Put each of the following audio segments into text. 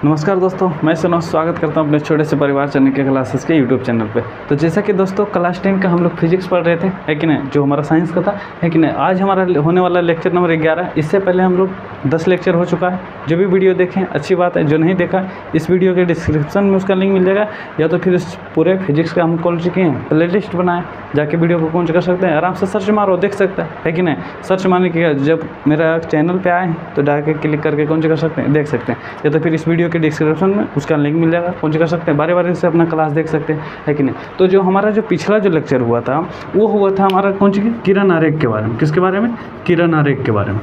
नमस्कार दोस्तों, मैं सुनो स्वागत करता हूं अपने छोटे से परिवार चैनल के क्लासेस के यूट्यूब चैनल पे। तो जैसा कि दोस्तों क्लास 10 का हम लोग फिजिक्स पढ़ रहे थे, है कि नहीं, जो हमारा साइंस का था, है कि नहीं। आज हमारा होने वाला लेक्चर नंबर 11। इससे पहले हम लोग 10 लेक्चर हो चुका है। जो भी वीडियो देखें अच्छी बात है, जो नहीं देखा इस वीडियो के डिस्क्रिप्शन में उसका लिंक मिल जाएगा, या तो फिर इस पूरे फिजिक्स का हम कॉल चुके हैं प्ले लिस्ट बनाए, जाके वीडियो को कौन कर सकते हैं, आराम से सर्च मारो देख सकते हैं, है कि नहीं। सर्च मारने के जब मेरा चैनल पे आए तो डायरेक्ट क्लिक करके कौन कर सकते हैं, देख सकते हैं, या तो फिर इस वीडियो के डिस्क्रिप्शन में उसका लिंक मिल जाएगा, कौन कर सकते हैं, बारे बारे से अपना क्लास देख सकते हैं, है कि नहीं। तो जो हमारा जो पिछला जो लेक्चर हुआ था वो हुआ था हमारा कौन सी किरण आरेख के बारे में। किसके बारे में? किरण आरेख के बारे में।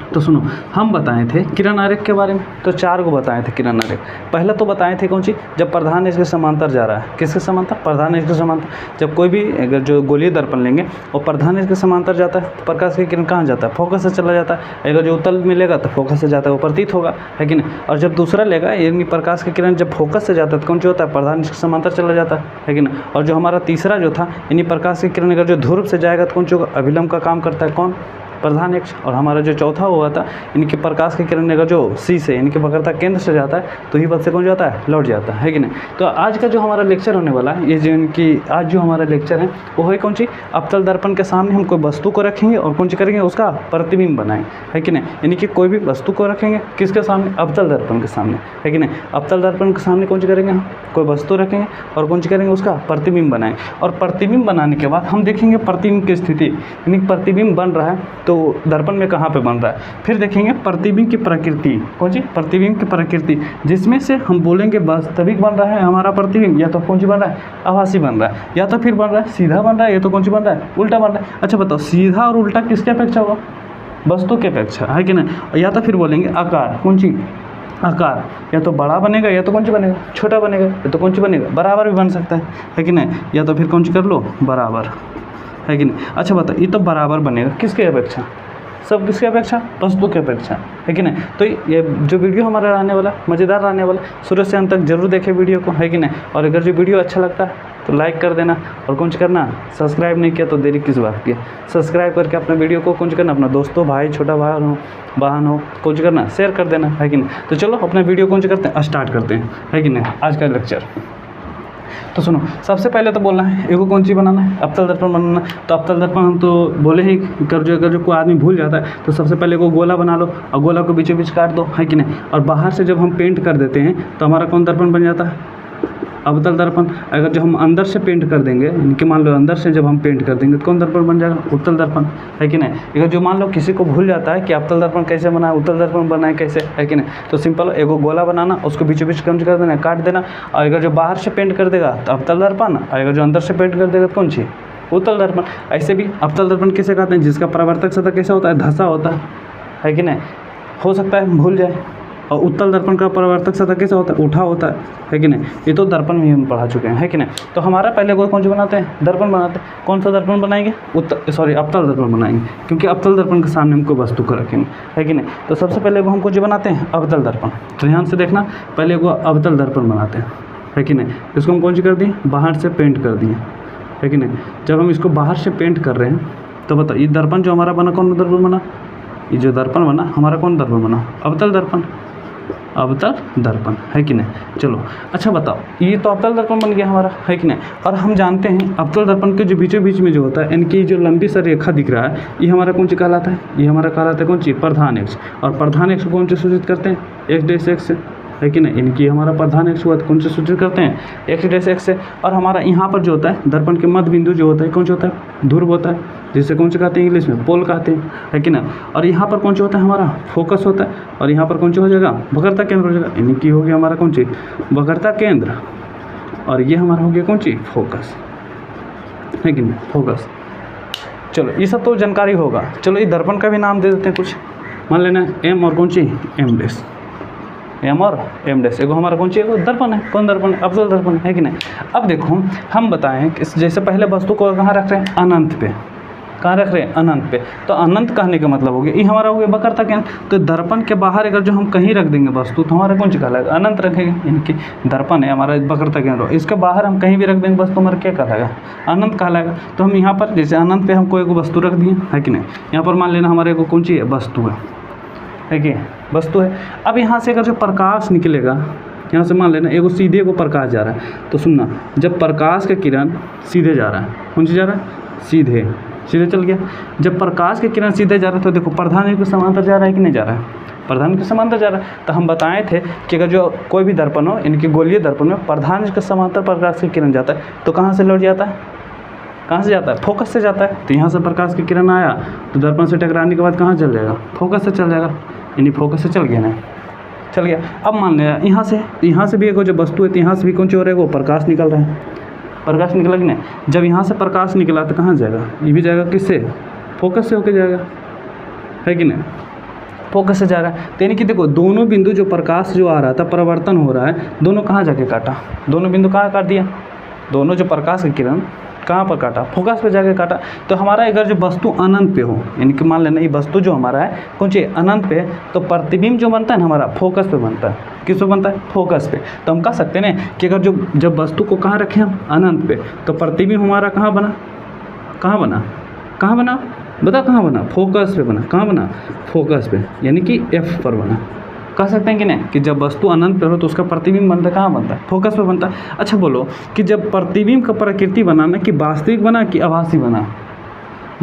तो सुनो, हम बताए थे किरण आरेख के बारे में, तो 4 को बताए थे किरण आरेख। पहले तो बताए थे कौन सी, जब प्रधान अक्ष के समांतर जा रहा है। किसके समांतर? प्रधान अक्ष के समांतर। जब कोई भी अगर जो गोलीय दर्पण लेंगे और प्रधान अक्ष के समांतर जाता है तो प्रकाश की किरण कहाँ जाता है? फोकस से चला जाता है। अगर जो उत्तल मिलेगा तो फोकस से जाता है, वो प्रतीत होगा, है कि नहीं। और जब दूसरा लेगा यानी प्रकाश की किरण जब फोकस से जाता है तो कौन सी होता है? प्रधान अक्ष के समांतर चला जाता है कि नहीं। और जो हमारा तीसरा जो था यानी प्रकाश की किरण अगर जो ध्रुव से जाएगा तो कौन सी होगा? अभिलंब का काम करता है, कौन? प्रधान अक्ष। और हमारा जो चौथा हुआ था इनके प्रकाश की किरण अगर जो सी से इनके वक्रता केंद्र से जाता है तो ही पद से कौन जाता है? लौट जाता है कि नहीं। तो आज का जो हमारा लेक्चर होने वाला है, ये जो इनकी आज जो हमारा लेक्चर है वो है कौन सी, अवतल दर्पण के सामने हम कोई वस्तु को रखेंगे और कौन सी करेंगे, उसका प्रतिबिंब बनाएंगे, है कि नहीं। यानी कि कोई भी वस्तु को रखेंगे किसके सामने? अवतल दर्पण के सामने, है कि नहीं। अवतल दर्पण के सामने कौन सी करेंगे, हम कोई वस्तु रखेंगे और कौन सी करेंगे, उसका प्रतिबिंब बनाएंगे। और प्रतिबिंब बनाने के बाद हम देखेंगे प्रतिबिंब की स्थिति, यानी प्रतिबिंब बन रहा है तो दर्पण में कहाँ पे बन रहा है। फिर देखेंगे प्रतिबिंब की प्रकृति, कौन सी? प्रतिबिंब की प्रकृति, जिसमें से हम बोलेंगे वास्तविक बन रहा है हमारा प्रतिबिंब, या तो कौन सी बन रहा है? आभासी बन रहा है, या तो फिर बन रहा है सीधा बन रहा है, या तो कौन सी बन रहा है? उल्टा बन रहा है। अच्छा बताओ, सीधा और उल्टा किसके अपेक्षा होगा? वस्तु के अपेक्षा, है कि नहीं। या तो फिर बोलेंगे आकार, कौन सी? आकार या तो बड़ा बनेगा, या तो कौन सी बनेगा? छोटा बनेगा, या तो कौन सी बनेगा? बराबर भी बन सकता है कि नहीं। या तो फिर कौन सी कर लो? बराबर, है कि नहीं। अच्छा बताओ, ये तो बराबर बनेगा किसके अपेक्षा? सब किसके अपेक्षा? वस्तु के अपेक्षा, है कि नहीं। तो ये जो वीडियो हमारा रहने वाला मज़ेदार रहने वाला, शुरू से अंत तक जरूर देखें वीडियो को, है कि नहीं। और अगर जो वीडियो अच्छा लगता है तो लाइक कर देना, और कौन करना, सब्सक्राइब नहीं किया तो देरी किस बात की। सब्सक्राइब करके अपने वीडियो को कौन करना, अपना दोस्तों, भाई, छोटा भाई हो, बहन हो, कौन करना, शेयर कर देना, है कि नहीं। तो चलो अपना वीडियो कौन करते हैं, स्टार्ट करते हैं, है कि नहीं, आज का लेक्चर। तो सुनो, सबसे पहले तो बोलना है एगो कौन सी बनाना है, अवतल दर्पण बनाना। तो अवतल दर्पण हम तो बोले ही अगर जो कोई आदमी भूल जाता है तो सबसे पहले को गोला बना लो और गोला को बीचों बीच काट दो, है कि नहीं। और बाहर से जब हम पेंट कर देते हैं तो हमारा कौन दर्पण बन जाता है? अवतल दर्पण। अगर जो हम अंदर से पेंट कर देंगे, इनके मान लो अंदर से जब हम पेंट कर देंगे तो कौन दर्पण बन जाएगा? उत्तल दर्पण, है कि नहीं। अगर जो मान लो किसी को भूल जाता है कि अवतल दर्पण कैसे बनाए, उत्तल दर्पण बनाए कैसे, है कि नहीं, तो सिंपल एगो गोला बनाना, उसको बीचों बीच कम कर देना, काट देना। और अगर जो बाहर से पेंट कर देगा तो अवतल दर्पण, और अगर जो अंदर से पेंट कर देगा तो कौन सी? उत्तल दर्पण। ऐसे भी अवतल दर्पण किसे कहते हैं? जिसका परावर्तक सतह कैसा होता है? धंसा होता है कि नहीं। हो सकता है भूल जाए। और उत्तल दर्पण का परावर्तक सतह कैसा होता है? उठा होता है कि नहीं। ये तो दर्पण में हम पढ़ा चुके हैं, है कि नहीं। तो हमारा पहले कौन सा बनाते हैं? दर्पण बनाते हैं। कौन सा दर्पण बनाएंगे? अवतल दर्पण बनाएंगे, क्योंकि अवतल दर्पण के सामने हमको वस्तु को रखेंगे, है कि नहीं। तो सबसे पहले वो हमको जो बनाते हैं अवतल दर्पण। तो ध्यान से देखना, पहले वो अवतल दर्पण बनाते हैं, है कि नहीं। इसको हम कौन सी कर दिए? बाहर से पेंट कर दिए, है कि नहीं। जब हम इसको बाहर से पेंट कर रहे हैं तो बताओ, ये दर्पण जो हमारा बना कौन दर्पण बना? ये जो दर्पण बना हमारा कौन दर्पण बना? अवतल दर्पण, अवतल दर्पण, है कि नहीं। चलो अच्छा बताओ, ये तो अवतल दर्पण बन गया हमारा, है कि नहीं। और हम जानते हैं अवतल दर्पण के जो बीचों बीच में जो होता है, इनकी जो लंबी सा रेखा दिख रहा है, ये हमारा कौन सी कहलाता है? ये हमारा कहलाता है कौन सी? प्रधान अक्ष। और प्रधान अक्ष को कौन से सूचित करते हैं? एक्स डैश एक्स से, है कि नहीं। इनकी हमारा प्रधान अक्ष हुआ तो कौन से सूचित करते हैं? एक्स डैश एक्स से। और हमारा यहाँ पर जो होता है दर्पण के मध्य बिंदु जो होता है कौन सा होता है? ध्रुव होता है, जिसे कौन से कहते हैं इंग्लिश में? पोल कहते हैं, है कि ना। और यहाँ पर कौन सा होता है? हमारा फोकस होता है। और यहाँ पर कौन सा हो जाएगा? वक्रता केंद्र हो जाएगा। इनकी हो गया हमारा कौन सी? वक्रता केंद्र। और ये हमारा हो गया कौन सी? फोकस, है कि नहीं, फोकस। चलो ये सब तो जानकारी होगा। चलो ये दर्पण का भी नाम दे देते हैं कुछ, मान लेना एम और कौन सी? एम डैश, एम और एम डैश। एगो हमारा कौन सी? एगो दर्पण है। कौन दर्पण? अवतल दर्पण, है कि नहीं। अब देखो हम बताएं कि जैसे पहले वस्तु को कहाँ रख रहे हैं? अनंत पे। कहाँ रख रहे हैं? अनंत पे। तो अनंत कहने का मतलब हो गया ये हमारा हो गया वक्रता केंद्र। तो दर्पण के बाहर अगर जो हम कहीं रख देंगे वस्तु तो हमारा कौन सी कहलाएगा? अनंत रखेंगे। इनकी दर्पण है हमारा वक्रता केंद्र, इसके बाहर हम कहीं भी रख देंगे वस्तु हमारा क्या कहलाएगा? अनंत कहलाएगा। तो हम यहाँ पर जैसे अनंत पे हमको एक वस्तु रख दिए, है कि नहीं। यहाँ पर मान लेना हमारे को कौन सी है? वस्तु है कि वस्तु है। अब यहाँ से अगर जो प्रकाश निकलेगा, यहाँ से मान लेना एगो सीधे को प्रकाश जा रहा है, तो सुनना, जब प्रकाश का किरण सीधे जा रहा है, कौन सी जा रहा है, सीधे, सीधे चल गया। जब प्रकाश के किरण सीधे जा रहा है तो देखो प्रधान के समांतर जा रहा है कि नहीं जा रहा है, प्रधान के समांतर जा रहा है। तो हम बताए थे कि अगर जो कोई भी दर्पण हो, इनके गोलीय दर्पण में प्रधान के समांतर प्रकाश के किरण जाता है तो कहाँ से लौट जाता है, कहाँ से जाता है, फोकस से जाता है। तो यहाँ से प्रकाश की किरण आया तो दर्पण से टकराने के बाद कहाँ चल जाएगा, फोकस से चल जाएगा, यानी फोकस से चल गया ना, चल गया। अब मान लिया यहाँ से भी एक जो वस्तु है तो यहाँ से भी कौन सी हो रहा है, वो प्रकाश निकल रहा है, प्रकाश निकला कि नहीं। जब यहाँ से प्रकाश निकला तो कहाँ जाएगा, ये भी जाएगा किससे, फोकस से होकर जाएगा, है कि नहीं, फोकस से जा रहा है। तो यानी कि देखो दोनों बिंदु जो प्रकाश जो आ रहा था, परिवर्तन हो रहा है, दोनों कहाँ जाके काटा, दोनों बिंदु कहाँ काट दिया, दोनों जो प्रकाश की किरण कहाँ पर काटा, फोकस पे जाके काटा। तो हमारा अगर जो वस्तु अनंत पे हो, यानी कि मान लेना ये वस्तु जो हमारा है कौन सी अनंत पे, तो प्रतिबिंब जो बनता है ना हमारा फोकस पे बनता है, किस पे बनता है, फोकस पे। तो हम कह सकते हैं ना कि अगर जब वस्तु को कहाँ रखें हम, अनंत पे, तो प्रतिबिंब हमारा कहाँ बना, कहाँ बना, कहाँ बना, बता कहाँ बना, फोकस पे बना, कहाँ बना, फोकस पे, यानी कि एफ पर बना। कह सकते हैं कि नहीं कि जब वस्तु अनंत पे हो तो उसका प्रतिबिंब बनता है, कहाँ बनता है, फोकस पे बनता है। अच्छा बोलो कि जब प्रतिबिंब का प्रकृति बनाना कि वास्तविक बना कि आभासी बना,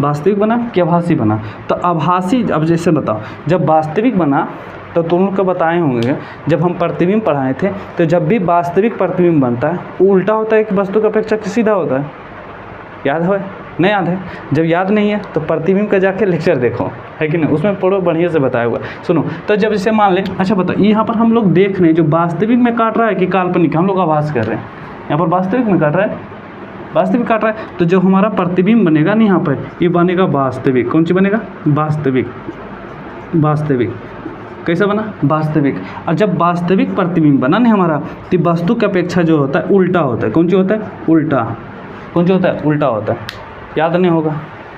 वास्तविक बना कि आभासी बना। तो आभासी, अब जैसे बताओ, जब वास्तविक बना तो तुम लोग को बताए होंगे जब हम प्रतिबिंब पढ़ाए थे, तो जब भी वास्तविक प्रतिबिंब बनता है वो उल्टा होता है कि वस्तु की अपेक्षा सीधा होता है, याद है, नहीं याद है। जब याद नहीं है तो प्रतिबिंब का जाके लेक्चर देखो, है कि नहीं, उसमें पढ़ो, बढ़िया से बताया हुआ। सुनो, तो जब इसे मान ले, अच्छा बताओ यहाँ पर हम लोग देख रहे हैं जो वास्तविक में काट रहा है कि काल्पनिक, हम लोग आभास कर रहे हैं, यहाँ पर वास्तविक में काट रहा है, वास्तविक काट रहा है। तो जो हमारा प्रतिबिंब बनेगा ना यहाँ पर, ये बनेगा वास्तविक, कौन सी बनेगा, वास्तविक, वास्तविक कैसा बना, वास्तविक। और जब वास्तविक प्रतिबिंब बना ना हमारा, तो वस्तु की अपेक्षा जो होता है उल्टा होता है, कौन सी होता है, उल्टा, कौन सी होता है, उल्टा होता है। याद नहीं होगा,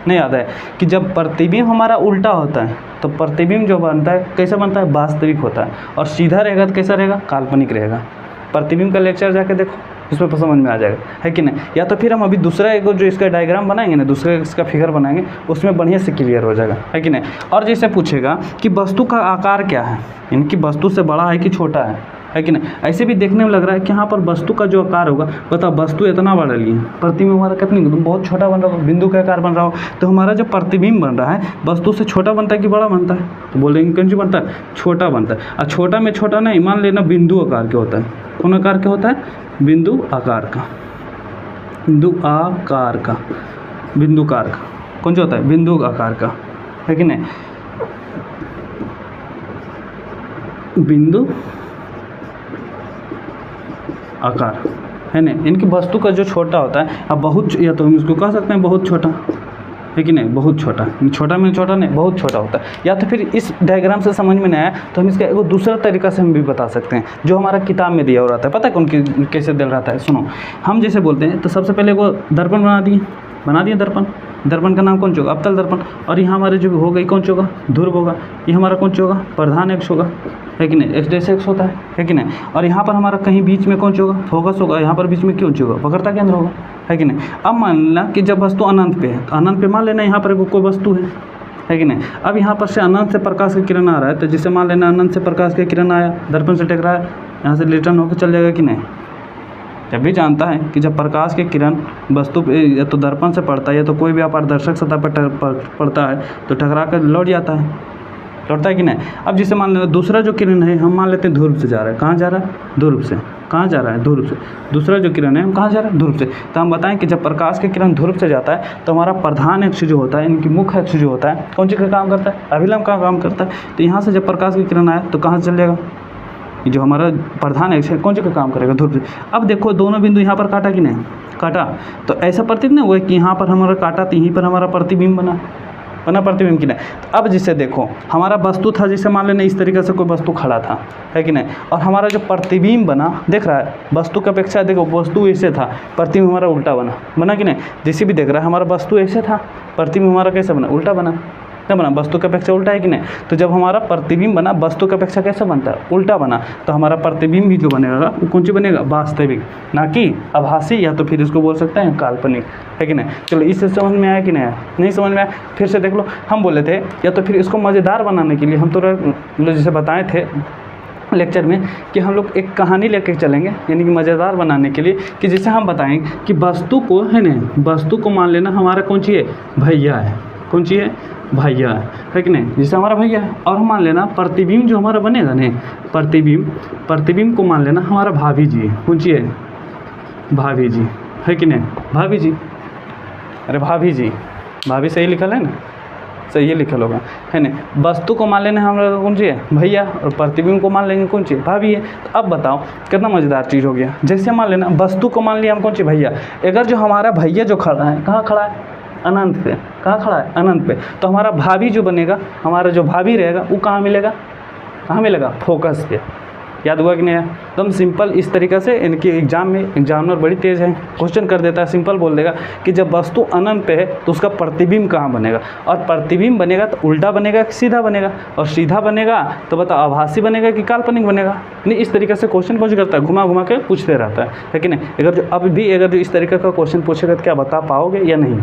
नहीं याद है कि जब प्रतिबिंब हमारा उल्टा होता है तो प्रतिबिंब जो बनता है कैसा बनता है, वास्तविक होता है, और सीधा रहेगा तो कैसा रहेगा, काल्पनिक रहेगा। प्रतिबिंब का लेक्चर जाके देखो, उसमें समझ में आ जाएगा, है कि नहीं। या तो फिर हम अभी दूसरा एक जो इसका डायग्राम बनाएंगे ना, दूसरे इसका फिगर बनाएंगे, उसमें बढ़िया से क्लियर हो जाएगा, है कि नहीं। और जैसे पूछेगा कि वस्तु का आकार क्या है, इनकी वस्तु से बड़ा है कि छोटा है कि नहीं। ऐसे भी देखने में लग रहा है कि यहाँ पर वस्तु का जो आकार होगा, बताओ वस्तु इतना बड़ा लिए, प्रतिबिंब हमारा कितनी बहुत छोटा बन रहा हो, बिंदु का आकार बन रहा हो, तो हमारा जो प्रतिबिंब बन रहा है वस्तु से छोटा बनता है कि बड़ा बनता है, तो बोलेंगे कौन सी बनता है, छोटा बनता है। और छोटा में छोटा नहीं, मान लेना बिंदु आकार के होता है, कौन आकार के होता है, बिंदु आकार का, बिंदु आकार का, बिंदुकार का, कौन सा होता है, बिंदु आकार का, है कि नहीं, बिंदु आकार, है ना। इनकी वस्तु का जो छोटा होता है, अब बहुत, या तो हम इसको कह सकते हैं बहुत छोटा, है कि नहीं, बहुत छोटा, छोटा में छोटा नहीं, बहुत छोटा होता है। या तो फिर इस डायग्राम से समझ में नहीं आया तो हम इसका एक दूसरा तरीका से हम भी बता सकते हैं, जो हमारा किताब में दिया हो रहता है, पता है कौन कैसे दिया रहता है। सुनो, हम जैसे बोलते हैं तो सबसे पहले वो दर्पण बना दिए दर्पण, दर्पण का नाम कौन सा होगा, अवतल दर्पण। और यहाँ हमारे जो हो गई कौन सा होगा, ध्रुव होगा। ये हमारा कौन सा होगा, प्रधान अक्ष होगा, है कि नहीं, एक्स एक्स होता है कि नहीं। और यहाँ पर हमारा कहीं बीच में कौन सा होगा, फोकस होगा। यहाँ पर बीच में क्यों होगा, वक्रता केंद्र होगा, है कि नहीं। अब मान लेना कि जब वस्तु अनंत पे है, तो अनंत पे मान लेना यहाँ पर कोई वस्तु है कि नहीं। अब यहाँ पर से अनंत से प्रकाश की किरण आ रहा है, तो जिससे मान लेना अनंत से प्रकाश की किरण आया, दर्पण से टकराया, यहाँ से रिटर्न होकर चल जाएगा कि नहीं। जब भी जानता है कि जब प्रकाश की किरण वस्तु पे या तो दर्पण से पड़ता है या तो कोई भी अपारदर्शक सतह पर पड़ता है तो टकरा कर लौट जाता है, लौटता है कि नहीं। अब जिसे मान लेते दूसरा जो किरण है, हम मान लेते हैं ध्रुव से जा रहा है, कहाँ जा रहा है, ध्रुव से, कहाँ जा रहा है, ध्रुव से। दूसरा जो किरण है हम कहाँ जा रहा है, ध्रुव से। तो हम बताएं कि जब प्रकाश की किरण ध्रुव से जाता है तो हमारा प्रधान अक्ष जो होता है, इनकी मुख्य अक्ष जो होता है, कौन सी का काम करता है, अभिलंब का काम करता है। तो यहाँ से जब प्रकाश की किरण आए तो कहाँ से चल जाएगा, जो हमारा प्रधान अक्ष है कौन सी का काम करेगा, ध्रुव से। अब देखो दोनों बिंदु यहाँ पर काटा कि नहीं काटा, तो ऐसा प्रतीत नहीं हुआ कि यहाँ पर हमारा काटा तो यहीं पर हमारा प्रतिबिंब बना प्रतिबिंब की नहीं। तो अब जिसे देखो हमारा वस्तु था, जिसे मान लेना इस तरीके से कोई वस्तु खड़ा था, है कि नहीं, और हमारा जो प्रतिबिंब बना, देख रहा है वस्तु की अपेक्षा, देखो वस्तु ऐसे था, प्रतिबिंब हमारा उल्टा बना कि नहीं। जैसे भी देख रहा है हमारा वस्तु ऐसे था, प्रतिबिंब हमारा कैसे बना, उल्टा बना, क्या बना, वस्तु की अपेक्षा उल्टा है कि नहीं। तो जब हमारा प्रतिबिंब बना वस्तु की अपेक्षा कैसे बनता है, उल्टा बना, तो हमारा प्रतिबिंब भी जो बनेगा वो कौन सी बनेगा, वास्तविक, ना कि आभासी, या तो फिर इसको बोल सकते हैं काल्पनिक, है कि नहीं। चलो इससे समझ में आया कि नहीं आया, नहीं समझ में आया, फिर से देख लो। हम बोले थे या तो फिर इसको मज़ेदार बनाने के लिए हम तो जैसे बताए थे लेक्चर में कि हम लोग एक कहानी लेकर चलेंगे, यानी कि मज़ेदार बनाने के लिए, कि जैसे हम बताएं कि वस्तु को है ना, वस्तु को मान लेना हमारा कौन सी है, भैया है, कौन सी है, भैया है कि नहीं, जैसे हमारा भैया है। और हम मान लेना प्रतिबिंब जो हमारा बनेगा ना, प्रतिबिंब को मान लेना हमारा भाभी जी है, कौन सी है, भाभी जी, है कि नहीं, भाभी जी, अरे भाभी जी, भाभी सही लिखल है ना, सही ये लिखल होगा, है ना। वस्तु को मान लेना हमारा कौन सी है, भैया, और प्रतिबिंब को मान लेंगे कौन सी, भाभी है। तो अब बताओ कितना मज़ेदार चीज़ हो गया। जैसे मान लेना वस्तु को मान लिया हम कौन सी, भैया। अगर जो हमारा भैया जो खड़ा है, कहाँ खड़ा है, अनंत पे, कहाँ खड़ा है, अनंत पे, तो हमारा भाभी जो बनेगा, हमारा जो भाभी रहेगा वो कहाँ मिलेगा, कहाँ मिलेगा, फोकस पे। याद हुआ कि नहीं है, एकदम सिंपल। इस तरीक़े से इनके एग्जाम में एग्जामिनर बड़ी तेज़ है, क्वेश्चन कर देता है, सिंपल बोल देगा कि जब वस्तु अनंत पे है तो उसका प्रतिबिंब कहाँ बनेगा, और प्रतिबिंब बनेगा तो उल्टा बनेगा कि सीधा बनेगा, और सीधा बनेगा तो बताओ आभासी बनेगा कि काल्पनिक बनेगा। नहीं, इस तरीके से क्वेश्चन कुछ करता है, घुमा घुमा के पूछते रहता है कि नहीं। अगर जो अब भी अगर जो इस तरीके का क्वेश्चन पूछेगा तो क्या बता पाओगे या नहीं,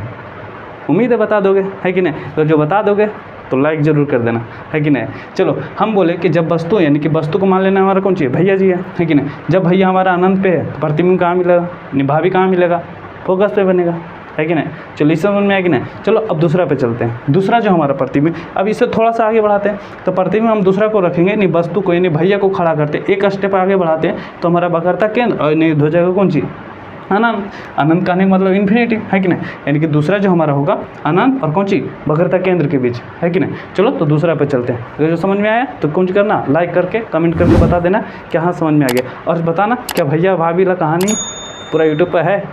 उम्मीद है बता दोगे, है कि नहीं। तो जो बता दोगे तो लाइक ज़रूर कर देना, है कि नहीं। चलो हम बोले कि जब वस्तु, यानी कि वस्तु को मान लेना हमारा कौन सी है, भैया जी है कि नहीं। जब भैया हमारा अनंत पे है तो प्रतिबिंब कहाँ मिलेगा, भाभी कहाँ मिलेगा, फोकस पे बनेगा, है कि नहीं। चलो इस समझ में आया कि नहीं। चलो अब दूसरा पे चलते हैं। दूसरा जो हमारा प्रतिबिंब, अब इससे थोड़ा सा आगे बढ़ाते हैं। तो प्रतिबिंब हम दूसरा को रखेंगे, नहीं वस्तु को यानी भैया को खड़ा करते, एक स्टेप आगे बढ़ाते हैं तो हमारा वक्रता केंद्र, और नहीं हो जाएगा कौन सी, अनंत। अनंत का नहीं मतलब इन्फिनिटी, है कि नहीं। यानी कि दूसरा जो हमारा होगा अनंत और कौन सी, वक्रता केंद्र के बीच, है कि नहीं। चलो तो दूसरा पे चलते हैं। अगर जो समझ में आया तो कौन करना, लाइक करके कमेंट करके बता देना कि हाँ समझ में आ गया, और बताना क्या भैया भाभी ला कहानी पूरा यूट्यूब पर है,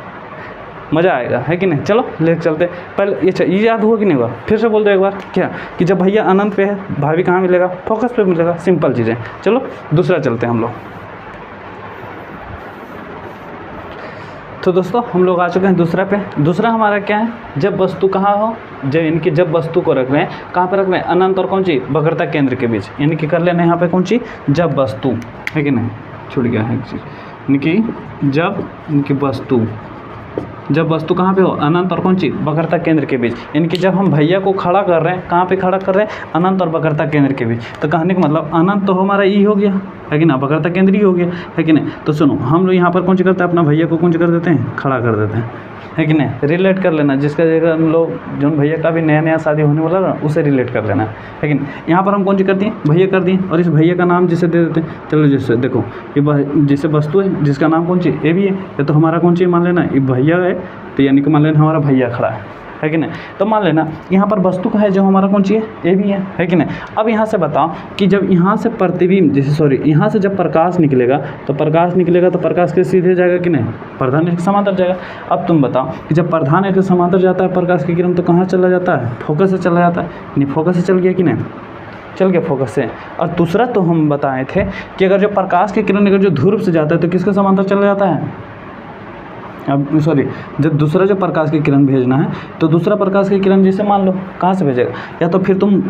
मज़ा आएगा, है कि नहीं। चलो लेकर चलते। पहले ये याद हुआ कि नहीं हुआ, फिर से बोल दो एक बार, क्या कि जब भैया अनंत पे है भाभी कहाँ मिलेगा, फोकस पे मिलेगा, सिंपल चीज़ें। चलो दूसरा चलते हैं हम लोग। तो दोस्तों हम लोग आ चुके हैं दूसरा पे। दूसरा हमारा क्या है, जब वस्तु कहाँ हो, जब इनकी जब वस्तु को रख रहे हैं कहाँ पे रख रहे हैं, अनंत और कौन सी, वक्रता केंद्र के बीच, यानी कि कर लेना यहाँ पे कौन सी, जब वस्तु, है कि नहीं, छूट गया है एक चीज़, यानी कि जब इनकी वस्तु, जब वस्तु कहाँ पे हो, अनंत और कौन सी, वक्रता केंद्र के बीच। यानी कि जब हम भैया को खड़ा कर रहे हैं, कहाँ पे खड़ा कर रहे हैं, अनंत और वक्रता केंद्र के बीच। तो कहने का मतलब अनंत तो हमारा ई हो गया, है कि ना, वक्रता केंद्र ही हो गया, है कि नहीं। तो सुनो हम लोग यहाँ पर कौन सी करते हैं, अपना भैया को कौन सी कर देते हैं, खड़ा कर देते हैं, है कि नहीं। रिलेट कर लेना, जिसका जगह हम लोग जो भैया का भी नया नया शादी होने वाला ना, उसे रिलेट कर लेना, है कि नहीं। यहाँ पर हम कौन सी कर दिए, भैया कर दिए, और इस भैया का नाम जिसे दे देते हैं। चलो जैसे देखो ये जैसे वस्तु है जिसका नाम कौन सी, ए भी है, ये तो हमारा कौन सी मान लेना, ये भैया है, तो यानी कि मान लेना हमारा भैया खड़ा है कि नहीं। तो मान लेना यहाँ पर वस्तु का है जो हमारा कौन सी है, ए भी है कि नहीं। अब यहाँ से बताओ कि जब यहाँ से प्रतिबिंब, जैसे सॉरी यहाँ से जब प्रकाश निकलेगा तो प्रकाश के सीधे जाएगा कि नहीं, प्रधान के समांतर जाएगा। अब तुम बताओ कि जब प्रधान के समांतर जाता है प्रकाश की किरण तो कहाँ चला जाता है, फोकस से चला जाता है, नहीं फोकस से चल गया कि नहीं, चल गया फोकस से। और दूसरा तो हम बताए थे कि अगर जो प्रकाश की किरण अगर जो ध्रुव से जाता है तो किसके समांतर चला जाता है, अब सॉरी जब दूसरा जो प्रकाश की किरण भेजना है तो दूसरा प्रकाश की किरण जैसे मान लो कहाँ से भेजेगा, या तो फिर तुम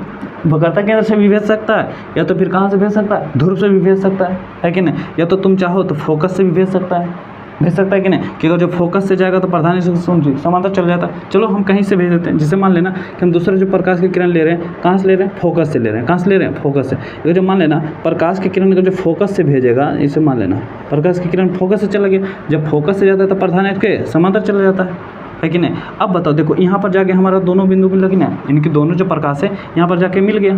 वक्रता केंद्र से भी भेज सकता है, या तो फिर कहाँ से भेज सकता है, ध्रुव से भी भेज सकता है कि नहीं, या तो तुम चाहो तो फोकस से भी भेज सकता है कि नहीं। कि अगर जो फोकस से जाएगा तो प्रधान से समांतर चल जाता है। चलो हम कहीं से भेज देते हैं, जैसे मान लेना कि हम दूसरे जो प्रकाश की किरण ले रहे हैं कहाँ से ले रहे हैं, फोकस से ले रहे हैं, कहाँ से ले रहे हैं, फोकस से। अगर जो मान लेना प्रकाश की किरण अगर जो फोकस से भेजेगा, इसे मान लेना प्रकाश की किरण फोकस से चला गया, जब फोकस से जाता है तो प्रधान के समांतर चला जाता है कि नहीं। अब बताओ देखो यहाँ पर जाके हमारा दोनों बिंदु मिला कि नहीं, इनकी दोनों जो प्रकाश है यहाँ पर जाके मिल गया,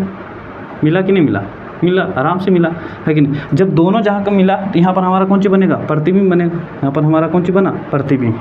मिला कि नहीं मिला, मिला, आराम से मिला, है कि नहीं। जब दोनों जहाँ का मिला तो यहाँ पर हमारा कौन सी बनेगा, प्रतिबिंब बनेगा। यहाँ पर हमारा कौन सी बना, प्रतिबिंब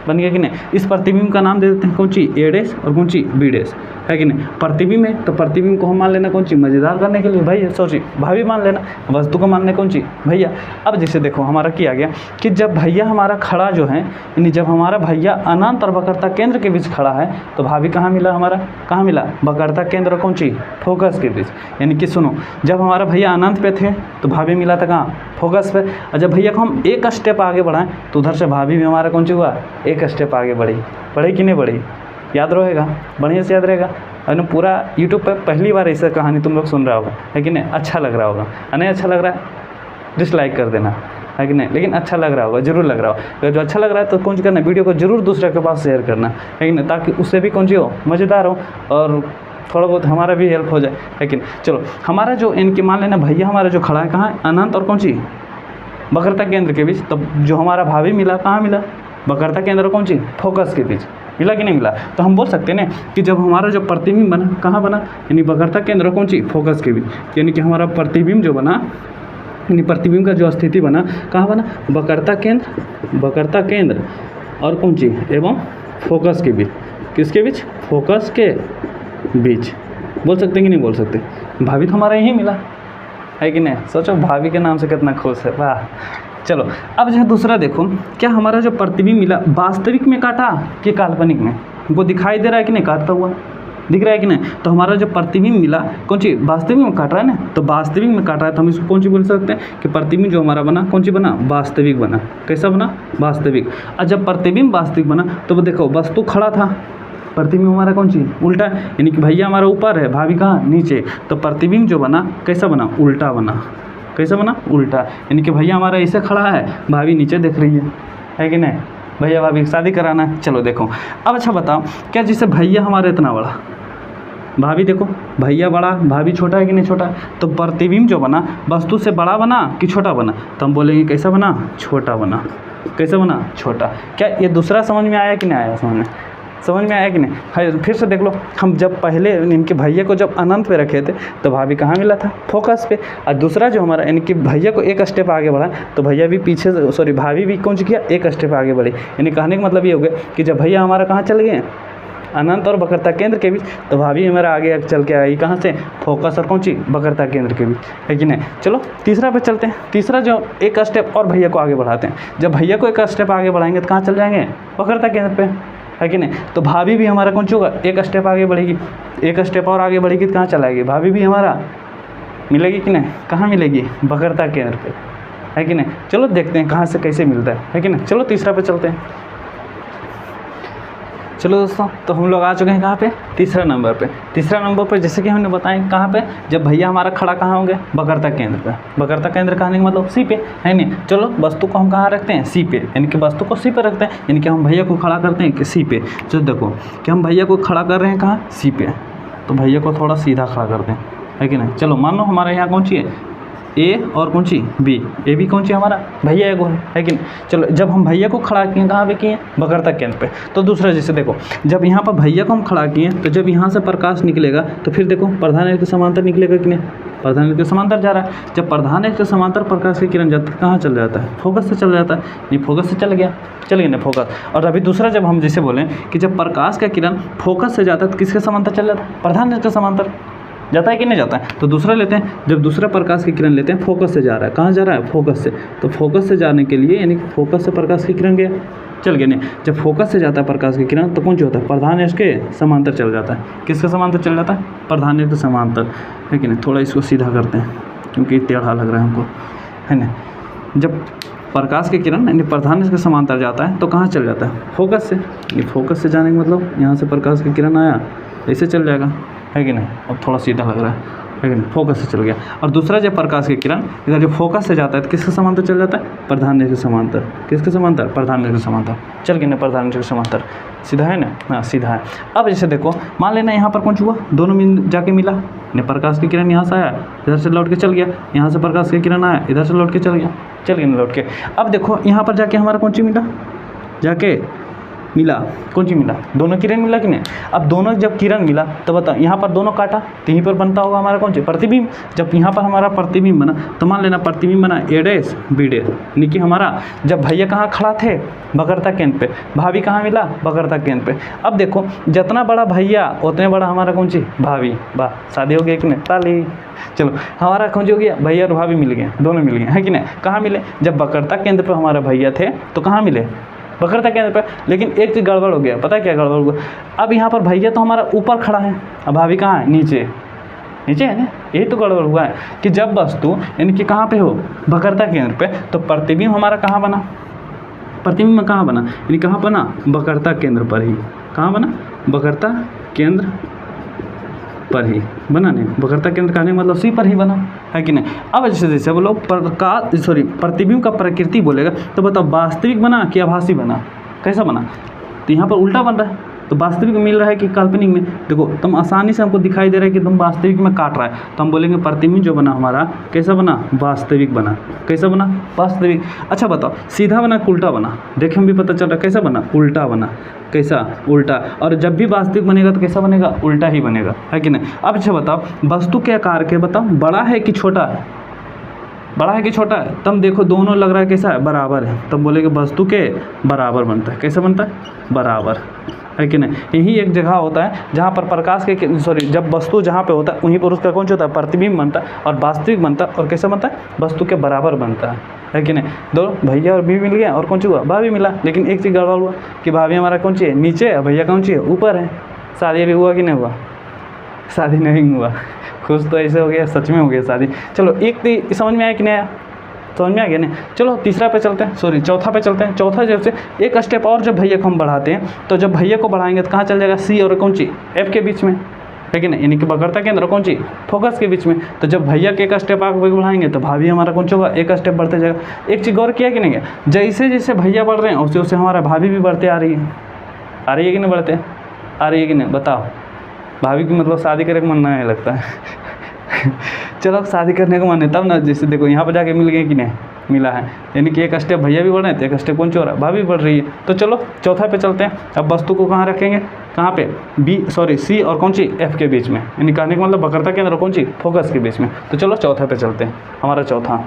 बन गया कि नहीं। इस प्रतिबिंब का नाम दे देते हैं कौन सी, ए डैश और कौन सी, बी डैश, है कि नहीं। प्रतिबिंब है तो प्रतिबिंब को हम मान लेना कौन सी, मज़ेदार करने के लिए भैया, सॉरी भाभी मान लेना, वस्तु को मानने कौन सी, भैया। अब जैसे देखो हमारा किया गया कि जब भैया हमारा खड़ा जो है, यानी जब हमारा भैया अनंत और वक्रता केंद्र के बीच खड़ा है तो भाभी कहाँ मिला, हमारा कहाँ मिला, वक्रता केंद्र कौन सी, फोकस के बीच। यानी कि सुनो जब हमारा भैया अनंत पे थे तो भाभी मिला था कहाँ, फोकस पे। और जब भैया को हम एक स्टेप आगे बढ़ाएं तो उधर से भाभी भी हमारा कौन सी हुआ, एक स्टेप आगे बढ़ी कि नहीं बढ़ी, याद रहेगा, बढ़िया से याद रहेगा। और पूरा यूट्यूब पर पहली बार ऐसा कहानी तुम लोग सुन रहा होगा, है कि नहीं? अच्छा लग रहा होगा, नहीं अच्छा लग रहा है डिसलाइक कर देना, है कि नहीं? लेकिन अच्छा लग रहा होगा, जरूर लग रहा हो। अगर जो अच्छा लग रहा है तो कौन सी करना, वीडियो को जरूर दूसरे के पास शेयर करना, है कि नहीं? ताकि उससे भी कौन सी हो, मज़ेदार हो और थोड़ा बहुत हमारा भी हेल्प हो जाए, है कि नहीं? चलो, हमारा जो इनकी मान लेना भैया हमारा जो खड़ा है कहाँ है, अनंत और कौन सी वक्रता केंद्र के बीच। तो जो हमारा भाभी मिला कहाँ मिला, वक्रता केंद्र कौन सी फोकस के बीच मिला कि नहीं मिला। तो हम बोल सकते हैं ना कि जब हमारा जो प्रतिबिंब बना कहाँ बना, यानी वक्रता केंद्र कौन सी फोकस के बीच, यानी कि हमारा प्रतिबिंब जो बना, यानी प्रतिबिंब का जो स्थिति बना कहाँ बना, वक्रता केंद्र और कौन सी एवं फोकस के बीच। किसके बीच, फोकस के बीच। बोल सकते हैं कि नहीं बोल सकते। भाभी तो हमारा यही मिला, है कि नहीं? सोचो भाभी के नाम से कितना खुश है, वाह। चलो अब जो दूसरा देखो, क्या हमारा जो प्रतिबिंब मिला वास्तविक में काटा कि काल्पनिक में, हमको दिखाई दे रहा है कि नहीं काटता हुआ, दिख रहा है कि नहीं? तो हमारा जो प्रतिबिंब मिला कौन सी वास्तविक में काट रहा है ना, तो वास्तविक में काट रहा है तो हम इसको कौन सी बोल सकते हैं कि प्रतिबिंब जो हमारा बना कौन सी बना, वास्तविक बना। कैसा बना, वास्तविक। और जब प्रतिबिंब वास्तविक बना तो देखो वस्तु खड़ा था, प्रतिबिंब हमारा कौन सी उल्टा, यानी कि भैया हमारा ऊपर है, भाभी कहाँ नीचे। तो प्रतिबिंब जो बना कैसा बना, उल्टा बना। कैसा बना, उल्टा। यानी कि भैया हमारा ऐसे खड़ा है, भाभी नीचे देख रही है कि नहीं? भैया भाभी की शादी कराना है। चलो देखो अब अच्छा बताओ, क्या जैसे भैया हमारा इतना बड़ा, भाभी देखो भैया बड़ा, भाभी छोटा है कि नहीं छोटा, तो प्रतिबिंब जो बना वस्तु से बड़ा बना कि छोटा बना, तो हम बोलेंगे कैसा बना, छोटा बना। कैसा बना, छोटा। क्या ये दूसरा समझ में आया कि नहीं आया, समझ में आया कि नहीं? फिर से देख लो, हम जब पहले इनके भैया को जब अनंत पे रखे थे तो भाभी कहाँ मिला था, फोकस पे। और दूसरा जो हमारा इनके भैया को एक स्टेप आगे बढ़ा तो भैया भी पीछे, सॉरी भाभी भी कौन सी किया, एक स्टेप आगे बढ़ी। यानी कहने का मतलब ये हो गया कि जब भैया हमारा कहाँ चल गए, अनंत और वक्रता केंद्र के बीच, तो भाभी हमारा आगे चल के आई कहाँ से, फोकस और कौन सी वक्रता केंद्र के बीच, है कि नहीं? चलो तीसरा पे चलते हैं। तीसरा जो एक स्टेप और भैया को आगे बढ़ाते हैं, जब भैया को एक स्टेप आगे बढ़ाएंगे तो कहाँ चल जाएंगे, वक्रता केंद्र पे, है कि नहीं? तो भाभी भी हमारा कौन सी होगा, एक स्टेप आगे बढ़ेगी, एक स्टेप और आगे बढ़ेगी तो कहाँ चलाएगी, भाभी भी हमारा मिलेगी कि नहीं, कहाँ मिलेगी, वक्रता केंद्र पे, है कि नहीं? चलो देखते हैं कहाँ से कैसे मिलता है कि नहीं? चलो तीसरा पे चलते हैं। चलो दोस्तों, तो हम लोग आ चुके हैं कहाँ पे, तीसरा नंबर पे। तीसरा नंबर पे जैसे कि हमने बताया कहाँ पे, जब भैया हमारा खड़ा कहाँ होंगे, वक्रता केंद्र पे। वक्रता केंद्र कहने का मतलब सी पे, है नहीं? चलो वस्तु को हम कहाँ रखते हैं, सी पे, यानी कि वस्तु को सी पे रखते हैं, यानी कि हम भैया को खड़ा करते हैं कि सी पे। चलो देखो कि हम भैया को खड़ा कर रहे हैं कहाँ, सी पे, तो भैया को थोड़ा सीधा खड़ा करते हैं, है कि नहीं? चलो मान लो हमारे यहाँ कौन सी है, ए और कौन सी बी, ए बी कौन सी हमारा भैया एगो है कि नहीं? चलो जब हम भैया को खड़ा किए कहाँ पे किए, वक्रता केंद्र पे। तो दूसरा जैसे देखो, जब यहाँ पर भैया को हम खड़ा किए तो जब यहाँ से प्रकाश निकलेगा तो फिर देखो प्रधान रेखा के समांतर निकलेगा कि नहीं, प्रधान रेखा के समांतर जा रहा है। जब प्रधान रेखा के समांतर प्रकाश की किरण जाता है कहाँ चल जाता है, फोकस से चल जाता है। ये फोकस से चल गया ना फोकस। और अभी दूसरा जब हम जैसे बोलें कि जब प्रकाश का किरण फोकस से जाता है तो किसके समांतर चल जाता है, प्रधान रेखा के समांतर जाता है कि नहीं जाता है। तो दूसरा लेते हैं, जब दूसरा प्रकाश की किरण लेते हैं, फोकस से जा रहा है, कहाँ जा रहा है, फोकस से। तो फोकस से जाने के लिए यानी फोकस से प्रकाश की किरण गया, चल गया नहीं। जब फोकस से जाता है प्रकाश की किरण तो कौन सी होता है, प्रधान रेखा के समांतर चल जाता है। किसके समांतर चल जाता है, प्रधान रेखा के समांतर, है कि नहीं? थोड़ा इसको सीधा करते हैं क्योंकि टेढ़ा लग रहा है हमको, है ना? जब प्रकाश की किरण यानी प्रधान रेखा के समांतर जाता है तो कहाँ चल जाता है, फोकस से। ये फोकस से जाने का मतलब यहाँ से प्रकाश की किरण आया, ऐसे चल जाएगा, है कि नहीं? अब थोड़ा सीधा लग रहा है कि नहीं, फोकस से चल गया। और दूसरा जब प्रकाश की किरण इधर जो फोकस से जाता है तो किसके समांतर चल जाता है, प्रधान रेखा के समांतर। किसके समांतर, प्रधान रेखा के समांतर चल गया ना, प्रधान रेखा के समांतर सीधा है ना, हाँ सीधा है। अब जैसे देखो मान लेना यहाँ पर कौन हुआ, दोनों जाके मिला, ने प्रकाश की किरण यहाँ से आया, इधर से लौट के चल गया, यहाँ से प्रकाश की किरण आया, इधर से लौट के चल गया ना लौट के। अब देखो यहाँ पर जाके हमारा कौन सी मिला, जाके मिला कौन सी मिला, दोनों किरण मिला कि नहीं। अब दोनों जब किरण मिला तो बताओ यहाँ पर दोनों काटा तो यहीं पर बनता होगा हमारा कौन सी, प्रतिबिंब। जब यहाँ पर हमारा प्रतिबिंब बना तो मान लेना प्रतिबिंब बना ए डैश बी डैश, यानी कि हमारा जब भैया कहाँ खड़ा थे, वक्रता केंद्र पे, भाभी कहाँ मिला, वक्रता केंद्र पे। अब देखो जितना बड़ा भैया उतने बड़ा हमारा कौन सी, भाभी। वाह, शादी हो गई कि नहीं, ताली। चलो हमारा कौन सी हो गया, भैया और भाभी मिल गए, दोनों मिल गए, है कि नहीं। कहाँ मिले, जब वक्रता केंद्र पर हमारा भैया थे तो कहाँ मिले, वक्रता केंद्र पर। लेकिन एक चीज़ गड़बड़ हो गया, पता है क्या गड़बड़ हुआ, अब यहाँ पर भैया तो हमारा ऊपर खड़ा है, अब भाभी कहाँ है, नीचे है ना। यही तो गड़बड़ हुआ है कि जब वस्तु इनके कहाँ पे हो, वक्रता केंद्र पे, तो प्रतिबिंब हमारा कहाँ बना, प्रतिबिंब कहाँ बना, यानी कहाँ बना, वक्रता केंद्र पर ही, कहाँ बना, वक्रता केंद्र पर ही बना। नहीं, वक्रता केंद्र कहने मतलब सी पर ही बना, है कि नहीं। अब जैसे वो लोग प्रतिबिंब का प्रकृति बोलेगा तो बताओ वास्तविक बना कि आभासी बना, कैसा बना। तो यहाँ पर उल्टा बन रहा है, तो वास्तविक मिल रहा है कि काल्पनिक में। देखो तुम आसानी से हमको दिखाई दे रहा है कि तुम वास्तविक में काट रहा है, तो हम बोलेंगे प्रतिबिंब जो बना हमारा कैसा बना, वास्तविक बना। कैसा बना, वास्तविक। अच्छा बताओ सीधा बना कि उल्टा बना, देखे हम भी पता चल रहा है कैसा बना, उल्टा बना। कैसा, उल्टा। और जब भी वास्तविक बनेगा तो कैसा बनेगा, उल्टा ही बनेगा, है कि नहीं। अब अच्छा बताओ वस्तु के आकार के बताओ बड़ा है कि छोटा है, बड़ा है कि छोटा है। तब देखो दोनों लग रहा है कैसा है, बराबर है, तब बोलेंगे वस्तु के बराबर बनता है। कैसा बनता है, बराबर, है कि नहीं। यही एक जगह होता है जहाँ पर प्रकाश के जब वस्तु जहाँ पे होता है वहीं पर उसका कौन सा होता है, प्रतिबिंब बनता है और वास्तविक बनता है। और कैसा बनता है, वस्तु के बराबर बनता है कि नहीं। दो भैया और बीवी मिल गया और कौन सी हुआ, भाभी मिला। लेकिन एक चीज़ गड़बड़ हुआ कि भाभी हमारा कौन सी है, नीचे है, भैया कौन सी है, ऊपर है। शादी भी हुआ कि नहीं हुआ, शादी नहीं हुआ। खुश तो ऐसे हो गया, सच में हो गया शादी। चलो एक तो समझ में आया कि नहीं आया, समझ में आ गया नहीं। चलो तीसरा पे चलते हैं, चौथा पे चलते हैं। चौथा जैसे एक स्टेप और जब भैया को हम बढ़ाते हैं तो जब भैया को बढ़ाएंगे तो कहाँ चल जाएगा, सी और कौन सी, एफ के बीच में, लेकिन यानी कि वक्रता केंद्र कौन सी, फोकस के बीच में। तो जब भैया के एक स्टेप आगे बढ़ाएंगे तो भाभी हमारा कौन सा होगा, एक स्टेप बढ़ते जाएगा। एक चीज़ गौर किया कि नहीं, जैसे जैसे भैया बढ़ रहे हैं उससे उससे हमारा भाभी भी बढ़ते आ रही है। आ रही है कि नहीं, बढ़ते आ रही है कि नहीं, बताओ। भाभी की मतलब शादी करने का मन नहीं लगता है। चलो शादी करने का मन है तब ना, जैसे देखो यहाँ पर जाके मिल गए कि नहीं, मिला है। यानी कि एक स्टेप भैया भी बढ़ रहे हैं तो एक स्टेप कौन सा हो रहा है, भाभी बढ़ रही है। तो चलो चौथा पे चलते हैं। अब वस्तु को कहाँ रखेंगे, कहाँ पे, सी और कौन सी, एफ के बीच में। यानी कहने का मतलब वक्रता केंद्र कौन सी, फोकस के बीच में। तो चलो चौथा पे चलते हैं, हमारा चौथा।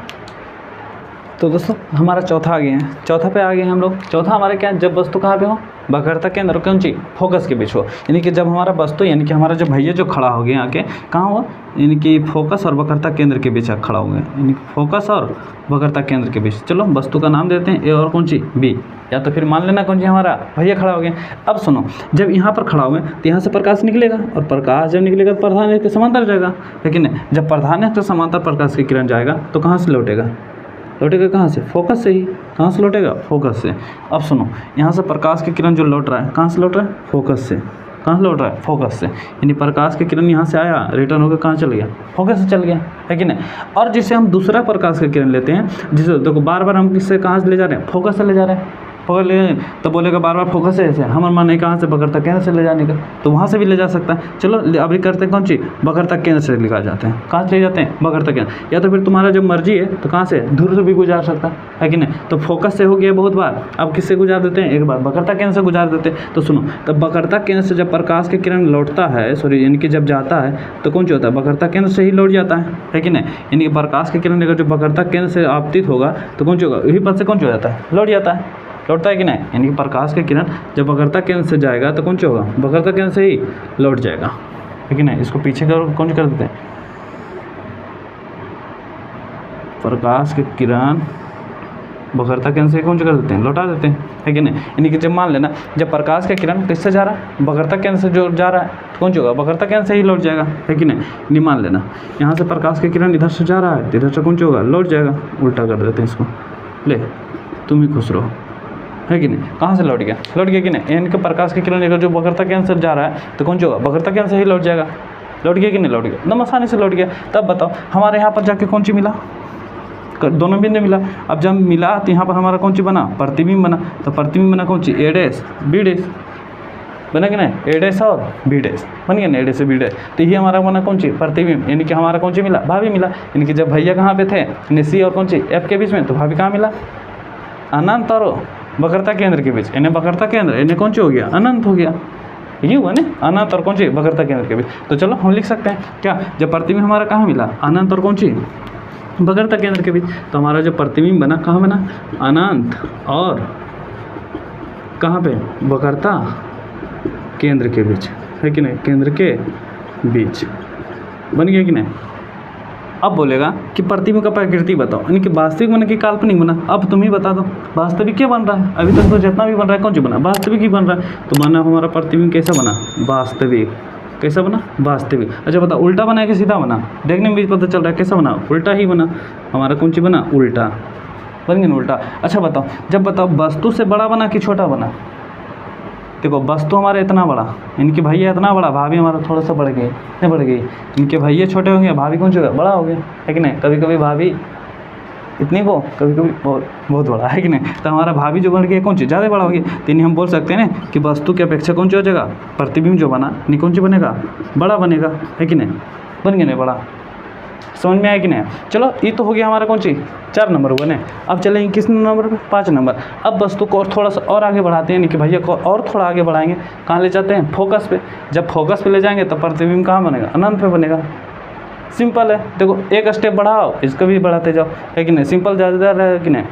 तो दोस्तों हमारा चौथा आ गए हैं, चौथा पे आ गए हैं हम लोग। चौथा हमारे क्या है, जब वस्तु कहाँ पे हो, वक्रता केंद्र कौन सी, फोकस के बीच हो। यानी कि जब हमारा वस्तु यानी कि हमारा जो भैया जो खड़ा हो गया आके कहाँ हुआ, यानी कि फोकस और वक्रता केंद्र के बीच खड़ा हो गया, यानी फोकस और वक्रता केंद्र के बीच। चलो वस्तु का नाम देते हैं ए और कौन सी, बी, या तो फिर मान लेना कौन सी हमारा भैया खड़ा हो गया। अब सुनो, जब यहाँ पर खड़ा हुए तो यहाँ से प्रकाश निकलेगा और प्रकाश जब निकलेगा तो प्रधान के समांतर जाएगा, लेकिन जब प्रधान के समांतर प्रकाश की किरण जाएगा तो कहाँ से लौटेगा, लौटेगा कहाँ से, फोकस से ही। कहाँ से लौटेगा, फोकस से। अब सुनो यहाँ से प्रकाश की किरण जो लौट रहा है कहाँ से लौट रहा है, फोकस से। कहाँ से लौट रहा है, फोकस से। यानी प्रकाश की किरण यहाँ से आया, रिटर्न होकर कहाँ चल गया, फोकस से चल गया, है कि नहीं। और जिससे हम दूसरा प्रकाश की किरण लेते हैं, जिसे देखो बार बार हम किससे कहाँ से ले जा रहे हैं, फोकस से ले जा रहे हैं, फोकस ले, तो बोलेगा बार बार फोकस से। ऐसे हमारा मन है कहाँ से, वक्रता केंद्र से ले जाने का, तो वहाँ से भी ले जा सकता है। चलो अभी करते हैं कौन सी, वक्रता केंद्र से लेकर जाते हैं। कहाँ से ले जाते हैं, वक्रता केंद्र। या तो फिर तुम्हारा जब मर्जी है तो कहाँ से, दूर से भी गुजार सकता है कि नहीं। तो फोकस से हो गया बहुत बार, अब किससे गुजार देते हैं, एक बार वक्रता केंद्र से गुजार देते हैं। तो सुनो, तब वक्रता केंद्र से जब प्रकाश की किरण लौटता है, यानी कि जब जाता है तो कौन सा होता है, वक्रता केंद्र से ही लौट जाता है कि नहीं। यानी कि प्रकाश की किरण अगर जो वक्रता केंद्र से आपतित होगा तो कौन सा होगा, यही पद से कौन सा हो जाता है, लौट जाता है, लौटता है कि नहीं। यानी कि प्रकाश की किरण जब वक्रता केंद्र से जाएगा तो कौन सा होगा, वक्रता केंद्र से ही लौट जाएगा, है कि नहीं। इसको पीछे कौन सा कर देते हैं, प्रकाश की किरण वक्रता केंद्र से कौन सा कर देते हैं, लौटा देते हैं, है कि नहीं। यानी कि जब मान लेना जब प्रकाश की किरण किससे जा रहा है, वक्रता केंद्र से जो जा रहा है तो कौन सा होगा, वक्रता केंद्र से ही लौट जाएगा, है कि नहीं। मान लेना यहाँ से प्रकाश की किरण इधर से जा रहा है तो इधर से कौन सा होगा, लौट जाएगा। उल्टा कर देते हैं इसको, ले तुम ही खुश रहो, है कि नहीं। कहाँ से लौट गया, लौट गया कि नहीं। इनके प्रकाश की किरण अगर जो वक्रता केंद्र से जा रहा है तो कौन सा होगा, वक्रता केंद्र से ही लौट जाएगा। लौट गया कि नहीं, लौट गया, एकदम आसानी से लौट गया। तब बताओ हमारे यहाँ पर जाके कौन सी मिला, दोनों बिंदु मिला। अब जब मिला तो यहाँ पर हमारा कौन सी बना, प्रतिबिंब बना। तो प्रतिबिंब बना कौन सी, ए डैश बी डैश, बना कि नहीं, ए डैश और बी डैश बन गया ना, ए डैश से बी डैश। तो ये हमारा बना कौन सी, प्रतिबिंब। यानी कि हमारा कौन सी मिला, भाभी मिला। यानी कि जब भैया कहाँ पे थे, सी और कौन सी, एफ के बीच में, तो भाभी कहाँ मिला, अनंत और वक्रता केंद्र के बीच। इन्हें वक्रता केंद्र, इन्हें कौन सी हो गया, अनंत हो गया। ये हुआ ना, अनंत और कौन सी, वक्रता केंद्र के बीच। तो चलो हम लिख सकते हैं क्या, जब प्रतिबिंब हमारा कहाँ मिला, अनंत और कौन सी, वक्रता केंद्र के बीच। तो हमारा जो प्रतिबिंब बना कहाँ बना, अनंत और कहाँ पे, वक्रता केंद्र के बीच, है कि नहीं, केंद्र के बीच बन गया कि नहीं। अब बोलेगा कि प्रतिबिंब का प्रकृति बताओ, यानी कि वास्तविक बना कि काल्पनिक बना। अब तुम ही बता दो वास्तविक क्या बन रहा है, अभी तक तो जितना भी बन रहा है कौन सी बना, वास्तविक ही बन रहा है। तो माना हमारा प्रतिबिंब कैसा बना, वास्तविक। कैसा बना, वास्तविक। अच्छा बताओ उल्टा बना है कि सीधा बना, देखने में भी पता चल रहा है कैसा बना, उल्टा ही बना। हमारा कौन सी बना, उल्टा बन गया ना, उल्टा। अच्छा बताओ, जब बताओ वस्तु से बड़ा बना कि छोटा बना, देखो वस्तु हमारा इतना बड़ा, इनके भैया इतना बड़ा, भाभी हमारा थोड़ा सा बढ़ गई, नहीं बढ़ गई, इनके भैया छोटे हो गए, भाभी कौन सा बड़ा हो गया, है कि नहीं। कभी कभी भाभी इतनी को, कभी कभी बहुत बहुत बड़ा, है कि नहीं। तो हमारा भाभी जो बन गया कौन सी ज़्यादा बड़ा हो गया, तो इन्हें हम बोल सकते हैं ना कि वस्तु की अपेक्षा कौन सी हो जाएगा, प्रतिबिंब जो बना नहीं कौन सी बनेगा, बड़ा बनेगा, है कि नहीं। बन गया नहीं बड़ा, समझ में आया कि नहीं। चलो ये तो हो गया हमारा कौन सी 4 नंबर हुआ ना। अब चलेंगे किस नंबर पे, 5 नंबर। अब वस्तु को और थोड़ा सा और आगे बढ़ाते हैं, यानी कि भैया को और थोड़ा आगे बढ़ाएंगे, कहाँ ले जाते हैं, फोकस पे। जब फोकस पे ले जाएंगे तो प्रतिबिंब कहाँ बनेगा, अनंत पे बनेगा। सिंपल है, देखो एक स्टेप बढ़ाओ, इसको भी बढ़ाते जाओ, है कि नहीं। सिंपल ज़्यादा है कि नहीं,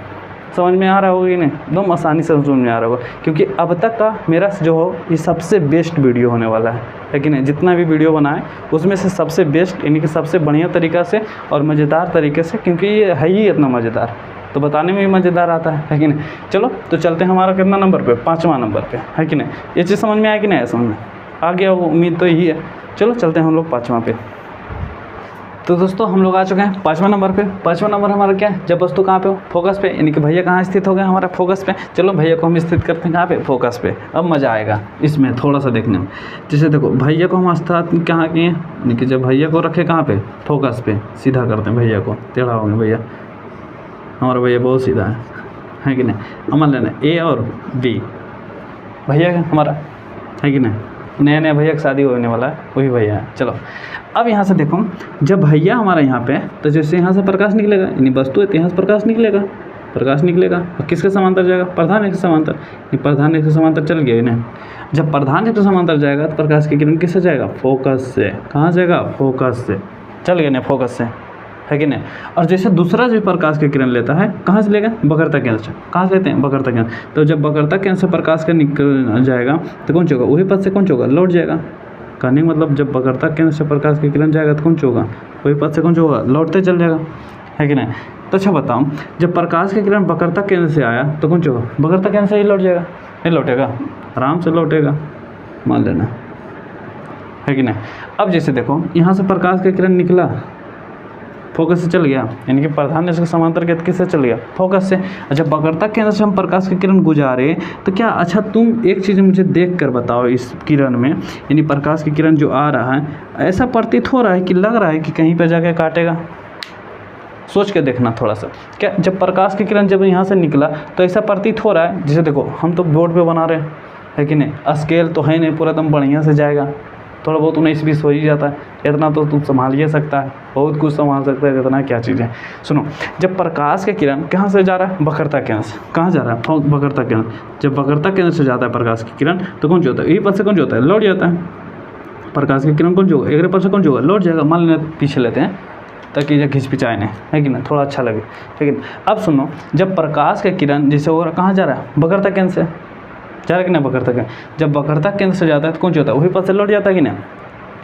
समझ में आ रहा होगा कि नहीं, एकदम आसानी से समझ में आ रहा होगा, क्योंकि अब तक का मेरा जो हो ये सबसे बेस्ट वीडियो होने वाला है कि नहीं। जितना भी वीडियो बनाए उसमें से सबसे बेस्ट, यानी कि सबसे बढ़िया तरीक़ा से और मज़ेदार तरीके से, क्योंकि ये है ही इतना मज़ेदार, तो बताने में भी मज़ेदार आता है कि नहीं। चलो तो चलते हैं हमारा कितना नंबर पे, 5वां नंबर पे, है कि नहीं। ये चीज़ समझ में आया कि नहीं, समझ में आ गया, वो उम्मीद तो यही है। चलो चलते हैं हम लोग 5वां पे। तो दोस्तों हम लोग आ चुके हैं 5वां नंबर पे। 5वां नंबर हमारा क्या है, जब वस्तु कहाँ पे हो, फोकस पे, यानी कि भैया कहाँ स्थित हो गया हमारा, फोकस पे। चलो भैया को हम स्थित करते हैं कहाँ पे, फोकस पे। अब मज़ा आएगा इसमें थोड़ा सा देखने में। जैसे देखो भैया को हम स्थान कहाँ किए, यानी कि जब भैया को रखे कहाँ पे, फोकस पे, सीधा करते हैं भैया को, टेढ़ा हो गया भैया, हमारा भैया बहुत सीधा है कि नहीं। अमल लेना ए और बी, भैया हमारा, है कि नहीं। नया नया भैया की शादी होने वाला है, वही भैया है। चलो अब यहाँ से देखो, जब भैया हमारा यहाँ पे, तो जैसे यहाँ से प्रकाश निकलेगा, यानी वस्तु है तो यहाँ से प्रकाश निकलेगा, प्रकाश निकलेगा और किसके समांतर जाएगा, प्रधान एक समांतर। ये प्रधान एक समांतर चल गया इन्हें। जब प्रधान एक समांतर जाएगा तो प्रकाश की किरण किससे जाएगा, फोकस से। कहाँ जाएगा, फोकस से, चल गया ना फोकस से, है कि नहीं। और जैसे दूसरा जो प्रकाश की किरण लेता है, कहाँ से लेगा, वक्रता केंद्र से। कहाँ से लेते हैं, वक्रता केंद्र। तो जब वक्रता केंद्र से प्रकाश का निकल जाएगा तो कौन सा होगा, वही पथ से कौन सा होगा, लौट जाएगा। कहने का मतलब जब वक्रता केंद्र से प्रकाश की किरण जाएगा तो कौन सा होगा, वही पथ से कौन सा होगा, लौटते चल जाएगा, है कि नहीं। तो अच्छा बताओ, जब प्रकाश की किरण वक्रता केंद्र से आया तो कौन सा होगा, वक्रता केंद्र से ही लौट जाएगा, नहीं लौटेगा, आराम से लौटेगा, मान लेना, है कि नहीं। अब जैसे देखो यहाँ से प्रकाश की किरण निकला, फोकस से चल गया, यानी कि प्रधान इसके समांतर के किससे चल गया, फोकस से। अच्छा वक्रता केंद्र से हम प्रकाश की किरण गुजारे तो क्या, अच्छा तुम एक चीज़ मुझे देख कर बताओ, इस किरण में यानी प्रकाश की किरण जो आ रहा है, ऐसा प्रतीत हो रहा है कि लग रहा है कि कहीं पे जाके काटेगा। सोच के देखना थोड़ा सा, क्या जब प्रकाश की किरण जब यहाँ से निकला तो ऐसा प्रतीत हो रहा है, जैसे देखो हम तो बोर्ड पे बना रहे हैं, है कि नहीं। स्केल तो है नहीं पूरा एकदम बढ़िया से जाएगा, थोड़ा बहुत 19-20 हो ही जाता है, इतना तो तुम संभाल ही सकता है, बहुत कुछ संभाल सकता है, इतना क्या चीज़ है। सुनो, जब प्रकाश के किरण कहाँ से जा रहा है, वक्रता केंद्र से। कहाँ जा रहा है, वक्रता केंद्र। जब वक्रता केंद्र से जाता है प्रकाश की किरण तो कौन सा होता है, यही पथ से कौन सा होता है, लौट जाता है। प्रकाश की किरण कौन सा होगा, एक पथ से कौन सा होगा, लौट जाएगा। मान लेना पीछे लेते हैं ताकि ये घिचपिचाए नहीं, है कि नहीं, थोड़ा अच्छा लगे। लेकिन अब सुनो, जब प्रकाश का किरण जैसे वो कहाँ जा रहा है, वक्रता केंद्र से जा रहा है कि नहीं, वक्रता केंद्र। जब वक्रता केंद्र से जाता है तो कौन सा होता है, वही पथ से लौट जाता है कि नहीं।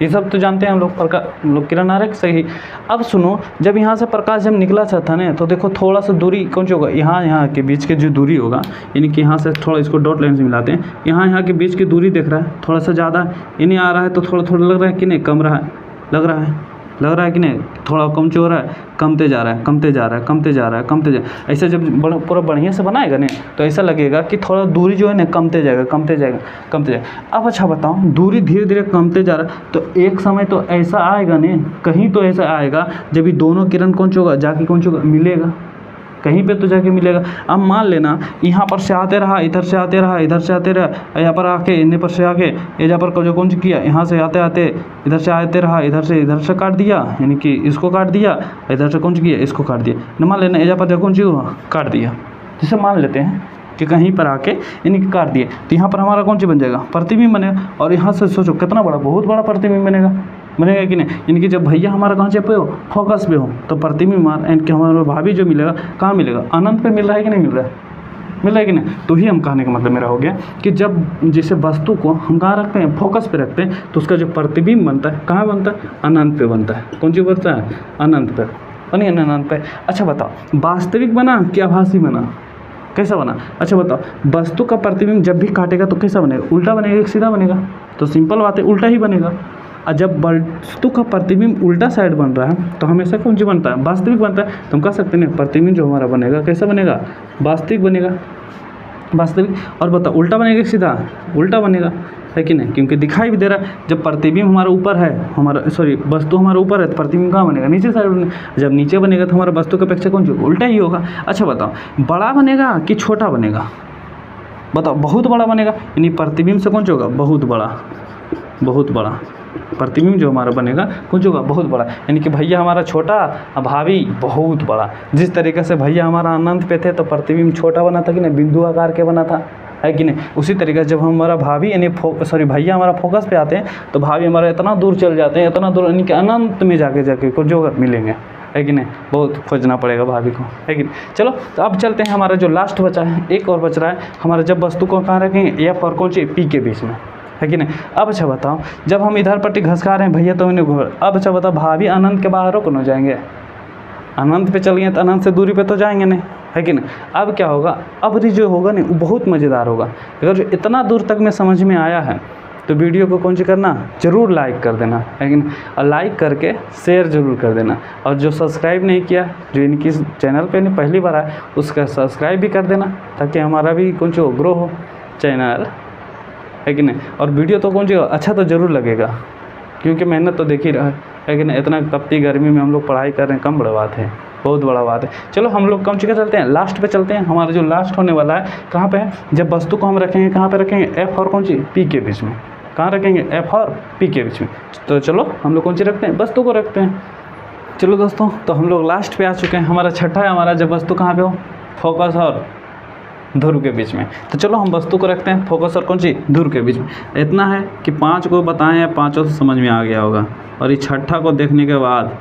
ये सब तो जानते हैं हम लोग, किरण आ रहा है सही। अब सुनो, जब यहाँ से प्रकाश जब निकला था ना, तो देखो थोड़ा सा दूरी कौन सा होगा, यहाँ के बीच के जो दूरी होगा, यानी कि यहाँ से थोड़ा इसको डॉट लाइन से मिलाते हैं, यहाँ के बीच की दूरी देख रहा है थोड़ा सा ज़्यादा, यानी आ रहा है तो थोड़ा थोड़ा लग रहा है कि नहीं, कम रहा है, लग रहा है कि नहीं, थोड़ा कम हो रहा है, कमते जा रहा है, कमते जा रहा है, कमते जा रहा है, कमते जा। ऐसे जब पूरा बढ़िया से बनाएगा ना तो ऐसा लगेगा कि थोड़ा दूरी जो है ना कमते जाएगा, कमते जाएगा, कमते जाएगा। अब अच्छा बताओ, दूरी धीरे धीरे कमते जा रहा है तो एक समय तो ऐसा आएगा ना, कहीं तो ऐसा आएगा जब ये दोनों किरण कौन सा होगा, जाके कौन सा मिलेगा, कहीं पे तो जाके मिलेगा। अब मान लेना यहाँ पर से आते रहा, इधर से आते रहा, इधर से आते रहा, यहाँ पर आके इन्हें पर से आके यहाँ पर जो कौन सा किया, यहाँ से आते आते इधर से आते रहा, इधर से काट दिया, यानी कि इसको काट दिया, इधर से कौन सा किया, इसको काट दिया। न मान लेना यहाँ पर जो कौन सा काट दिया, जैसे मान लेते हैं कि कहीं पर आके यानी कि काट दिए, तो यहाँ पर हमारा कौन सा बन जाएगा, प्रतिबिंब बनेगा। और यहाँ से सोचो कितना बड़ा, बहुत बड़ा प्रतिबिंब बनेगा कि नहीं। यानी कि जब भैया हमारा कहाँ से पे हो, फोकस पे हो, तो प्रतिबिंब यानी कि हमारा भाभी जो मिलेगा कहाँ मिलेगा, अनंत पे मिल रहा है कि नहीं मिल रहा है कि नहीं। तो ही हम कहने का मतलब मेरा हो गया कि जब जैसे वस्तु को हम कहाँ रखते हैं, फोकस पे रखते हैं, तो उसका जो प्रतिबिंब बनता है कहाँ बनता है, अनंत पे बनता है। कौन सी बनता है, अनंत पे, बनिए ना अनंत पे। अच्छा बताओ, वास्तविक बना कि आभासी बना, कैसा बना। अच्छा बताओ, वस्तु का प्रतिबिंब जब भी काटेगा तो कैसा बनेगा, उल्टा बनेगा कि सीधा बनेगा, तो सिंपल बात है उल्टा ही बनेगा। और जब वस्तु का प्रतिबिंब उल्टा साइड बन रहा है तो हमेशा कौन सी बनता है, वास्तविक बनता है। तो हम कह सकते हैं प्रतिबिंब जो हमारा बनेगा कैसा बनेगा, वास्तविक बनेगा। वास्तविक। और बताओ उल्टा बनेगा कि सीधा? उल्टा बनेगा, है कि नहीं? क्योंकि दिखाई भी दे रहा है। जब प्रतिबिंब हमारा ऊपर है, वस्तु हमारा ऊपर है, तो प्रतिबिंब कहाँ बनेगा? नीचे साइड बनेगा। जब नीचे बनेगा तो हमारा वस्तु की अपेक्षा कौन सी उल्टा ही होगा। अच्छा बताओ, बड़ा बनेगा कि छोटा बनेगा? बताओ, बहुत बड़ा बनेगा, यानी प्रतिबिंब से कौन सा होगा? बहुत बड़ा। बहुत बड़ा प्रतिबिंब जो हमारा बनेगा कौन सा होगा? बहुत बड़ा। यानी कि भैया हमारा छोटा और भाभी बहुत बड़ा। जिस तरीके से भैया हमारा अनंत पे थे तो प्रतिबिंब छोटा बना था कि नहीं, बिंदु आकार के बना था, है कि नहीं? उसी तरीके से जब हमारा भाभी यानी भैया हमारा फोकस पे आते हैं तो भाभी हमारा इतना दूर चल जाते हैं, इतना दूर, यानी कि अनंत में जाके कुछ जो मिलेंगे, है कि नहीं? बहुत खोजना पड़ेगा भाभी को, है कि नहीं? चलो तो अब चलते हैं, हमारा जो लास्ट बचा है, एक और बच रहा है हमारा। जब वस्तु को कहाँ रखेंगे? एफ और कौन सी पी के बीच में, है कि नहीं? अब अच्छा बताओ, जब हम इधर पट्टी घसका रहे हैं भैया तो इन्हें घोर, अब अच्छा बताओ, भाभी अनंत के बाहर हो न जाएंगे? अनंत पे चल गए तो अनंत से दूरी पे तो जाएंगे नहीं, है कि नहीं? अब क्या होगा? अब जो होगा नहीं वो बहुत मज़ेदार होगा। अगर जो इतना दूर तक में समझ में आया है तो वीडियो को कौन सी करना? ज़रूर लाइक कर देना, है कि नहीं? और लाइक करके शेयर ज़रूर कर देना। और जो सब्सक्राइब नहीं किया, जो इनकी चैनल पे नहीं पहली बार आया, उसका सब्सक्राइब भी कर देना ताकि हमारा भी कौन सी ग्रो हो चैनल, है कि नहीं? और वीडियो तो कौन सी अच्छा तो ज़रूर लगेगा, क्योंकि मेहनत तो देख ही रहा है कि नहीं? इतना तपती गर्मी में हम लोग पढ़ाई कर रहे हैं, कम बड़ा बात है, बहुत बड़ा बात है। चलो हम लोग कम चीज़ चलते हैं, लास्ट पे चलते हैं। हमारा जो लास्ट होने वाला है कहाँ पे है? जब वस्तु को हम रखेंगे कहाँ पे रखेंगे? एफ और कौन सी पी के बीच में। कहाँ रखेंगे? एफ और पी के बीच में। तो चलो हम लोग कौन सी रखते हैं? वस्तु को रखते हैं। चलो दोस्तों, तो हम लोग लास्ट पे आ चुके हैं। हमारा छठा है, हमारा जब वस्तु कहाँ पे हो? फोकस और ध्रुव के बीच में। तो चलो हम वस्तु को रखते हैं फोकस और कौन सी ध्रुव के बीच में। इतना है कि 5 को बताएं या 5 से समझ में आ गया होगा, और ये छठा को देखने के बाद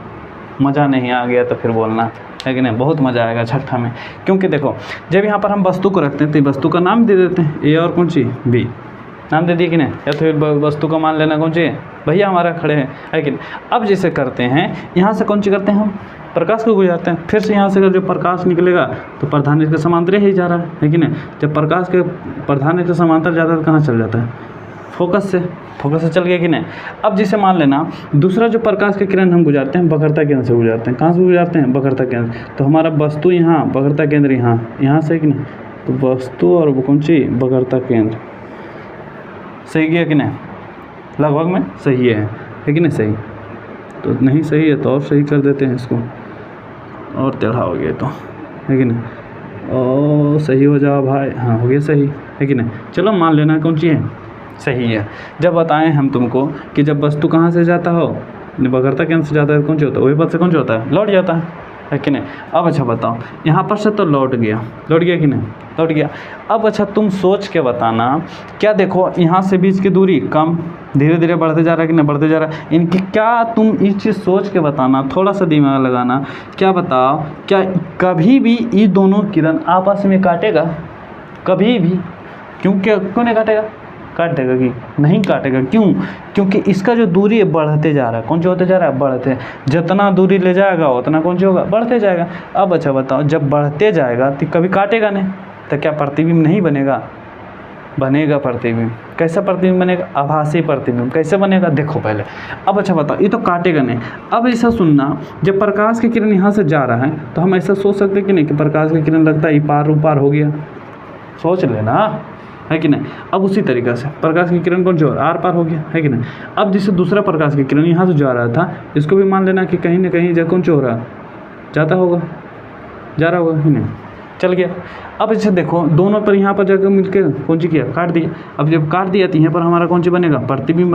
मज़ा नहीं आ गया तो फिर बोलना, है कि नहीं? बहुत मज़ा आएगा छठा में। क्योंकि देखो, जब यहाँ पर हम वस्तु को रखते हैं तो वस्तु का नाम दे देते हैं, ए और कौन सी बी, नाम दे दिए कि नहीं? या तो फिर वस्तु का मान लेना कौन सी है? भैया हमारा खड़े हैं, है कि नहीं? अब जैसे करते हैं, यहाँ से कौन सी करते हैं हम? प्रकाश को गुजारते हैं। फिर से यहाँ से अगर जो प्रकाश निकलेगा तो प्रधान के समांतर ही जा रहा है कि नहीं? जब प्रकाश के प्रधान के समांतर जाता है तो कहाँ चल जाता है? फोकस से चल गया कि नहीं? अब जैसे मान लेना दूसरा जो प्रकाश के किरण हम गुजारते हैं वक्रता केंद्र से गुजारते हैं। कहाँ से गुजारते हैं? वक्रता केंद्र। तो हमारा वस्तु यहाँ, वक्रता केंद्र यहाँ से कि नहीं? तो वस्तु और वो कौन सी वक्रता केंद्र, सही गया कि नहीं? लगभग में सही है कि नहीं? सही तो नहीं सही है तो और सही कर देते हैं इसको, और टेढ़ा हो गया तो, है कि नहीं? और सही हो जाओ भाई, हाँ हो गया सही, है कि नहीं? चलो मान लेना कौन सी है? सही है। जब बताएं हम तुमको कि जब वस्तु कहाँ से जाता हो? वक्रता केंद्र से जाता है, कौन सी होता है? वही पद से कौन सी होता है? लौट जाता है कि नहीं? अब अच्छा बताओ, यहाँ पर से तो लौट गया कि नहीं? लौट गया। अब अच्छा तुम सोच के बताना, क्या देखो यहाँ से बीच की दूरी कम, धीरे धीरे बढ़ते जा रहा है कि नहीं? बढ़ते जा रहा है। इनकी क्या तुम इस चीज़ सोच के बताना, थोड़ा सा दिमाग लगाना। क्या बताओ, क्या कभी भी ये दोनों किरण आपस में काटेगा? कभी भी? क्यों नहीं काटेगा? काटेगा कि नहीं काटेगा? क्यों? क्योंकि इसका जो दूरी है बढ़ते जा रहा है। कौन सा होते जा रहा है? बढ़ते। जितना दूरी ले जाएगा उतना कौन सा होगा? बढ़ते जाएगा। अब अच्छा बताओ, जब बढ़ते जाएगा तो कभी काटेगा नहीं, तो क्या प्रतिबिंब नहीं बनेगा? बनेगा प्रतिबिंब। कैसा प्रतिबिंब बनेगा? आभासी प्रतिबिंब। कैसे बनेगा? देखो पहले। अब अच्छा बताओ, ये तो काटेगा नहीं। अब ऐसा सुनना, जब प्रकाश की किरण यहाँ से जा रहा है तो हम ऐसा सोच सकते कि नहीं कि प्रकाश की किरण लगता है ये पार उपार हो गया? सोच लेना, है कि नहीं? अब उसी तरीक़े से प्रकाश की किरण कौन जो आर पार हो गया, है कि नहीं? अब जैसे दूसरा प्रकाश की किरण यहाँ से जा रहा था, इसको भी मान लेना कि कहीं ना कहीं कौन सा हो रहा, जाता होगा, जा रहा होगा कि नहीं? चल गया। अब इसे देखो, दोनों पर यहाँ पर जाकर मिलकर कौन सी किया? काट दिया। अब जब काट दिया तो यहाँ पर हमारा कौन सी बनेगा? प्रतिबिंब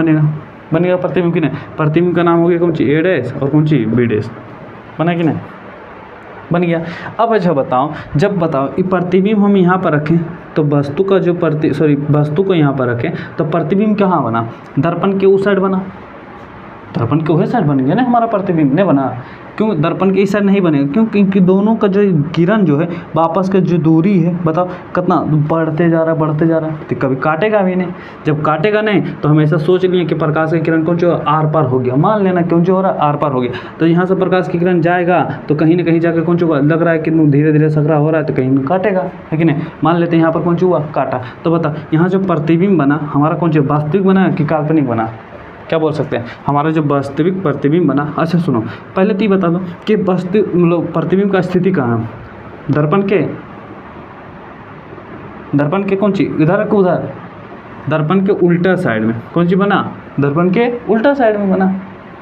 बनेगा प्रतिबिंब कि नहीं? प्रतिबिंब का नाम हो गया कौन सी? ए डैश और कौन सी? B dash. बना कि नहीं? बन गया। अब अच्छा बताओ, जब बताओ ये प्रतिबिंब हम यहाँ पर रखें तो वस्तु का जो वस्तु को यहाँ पर रखें तो प्रतिबिंब कहाँ बना? दर्पण के उस साइड बना, दर्पण के वही साइड बन गया ना हमारा प्रतिबिंब, नहीं बना? क्यों दर्पण के इस साइड नहीं बनेगा? क्यों? क्योंकि दोनों का जो किरण जो है वापस का जो दूरी है, बताओ कितना बढ़ते जा रहा है, तो कभी काटेगा भी नहीं। जब काटेगा नहीं तो हम ऐसा सोच लिए कि प्रकाश की किरण कौन सा आर पार हो गया, मान लेना क्यों जो हो रहा है आर पार हो गया। तो यहाँ से प्रकाश की किरण जाएगा तो कहीं ना कहीं जाकर कौन सा लग रहा है कि धीरे धीरे सकरा हो रहा है, तो कहीं काटेगा, है कि नहीं? मान लेते हैं यहाँ पर कौन सा हुआ? काटा। तो बता, यहाँ जो प्रतिबिंब बना हमारा कौन सा? वास्तविक बना कि काल्पनिक बना? क्या बोल सकते हैं? हमारा जो वास्तविक प्रतिबिंब बना। अच्छा सुनो, पहले तो ये बता दो कि वास्तविक प्रतिबिंब का स्थिति कहाँ है? दर्पण के दर्पण के कौन सी इधर को उधर, दर्पण के उल्टा साइड में कौन सी बना, दर्पण के उल्टा साइड में बना,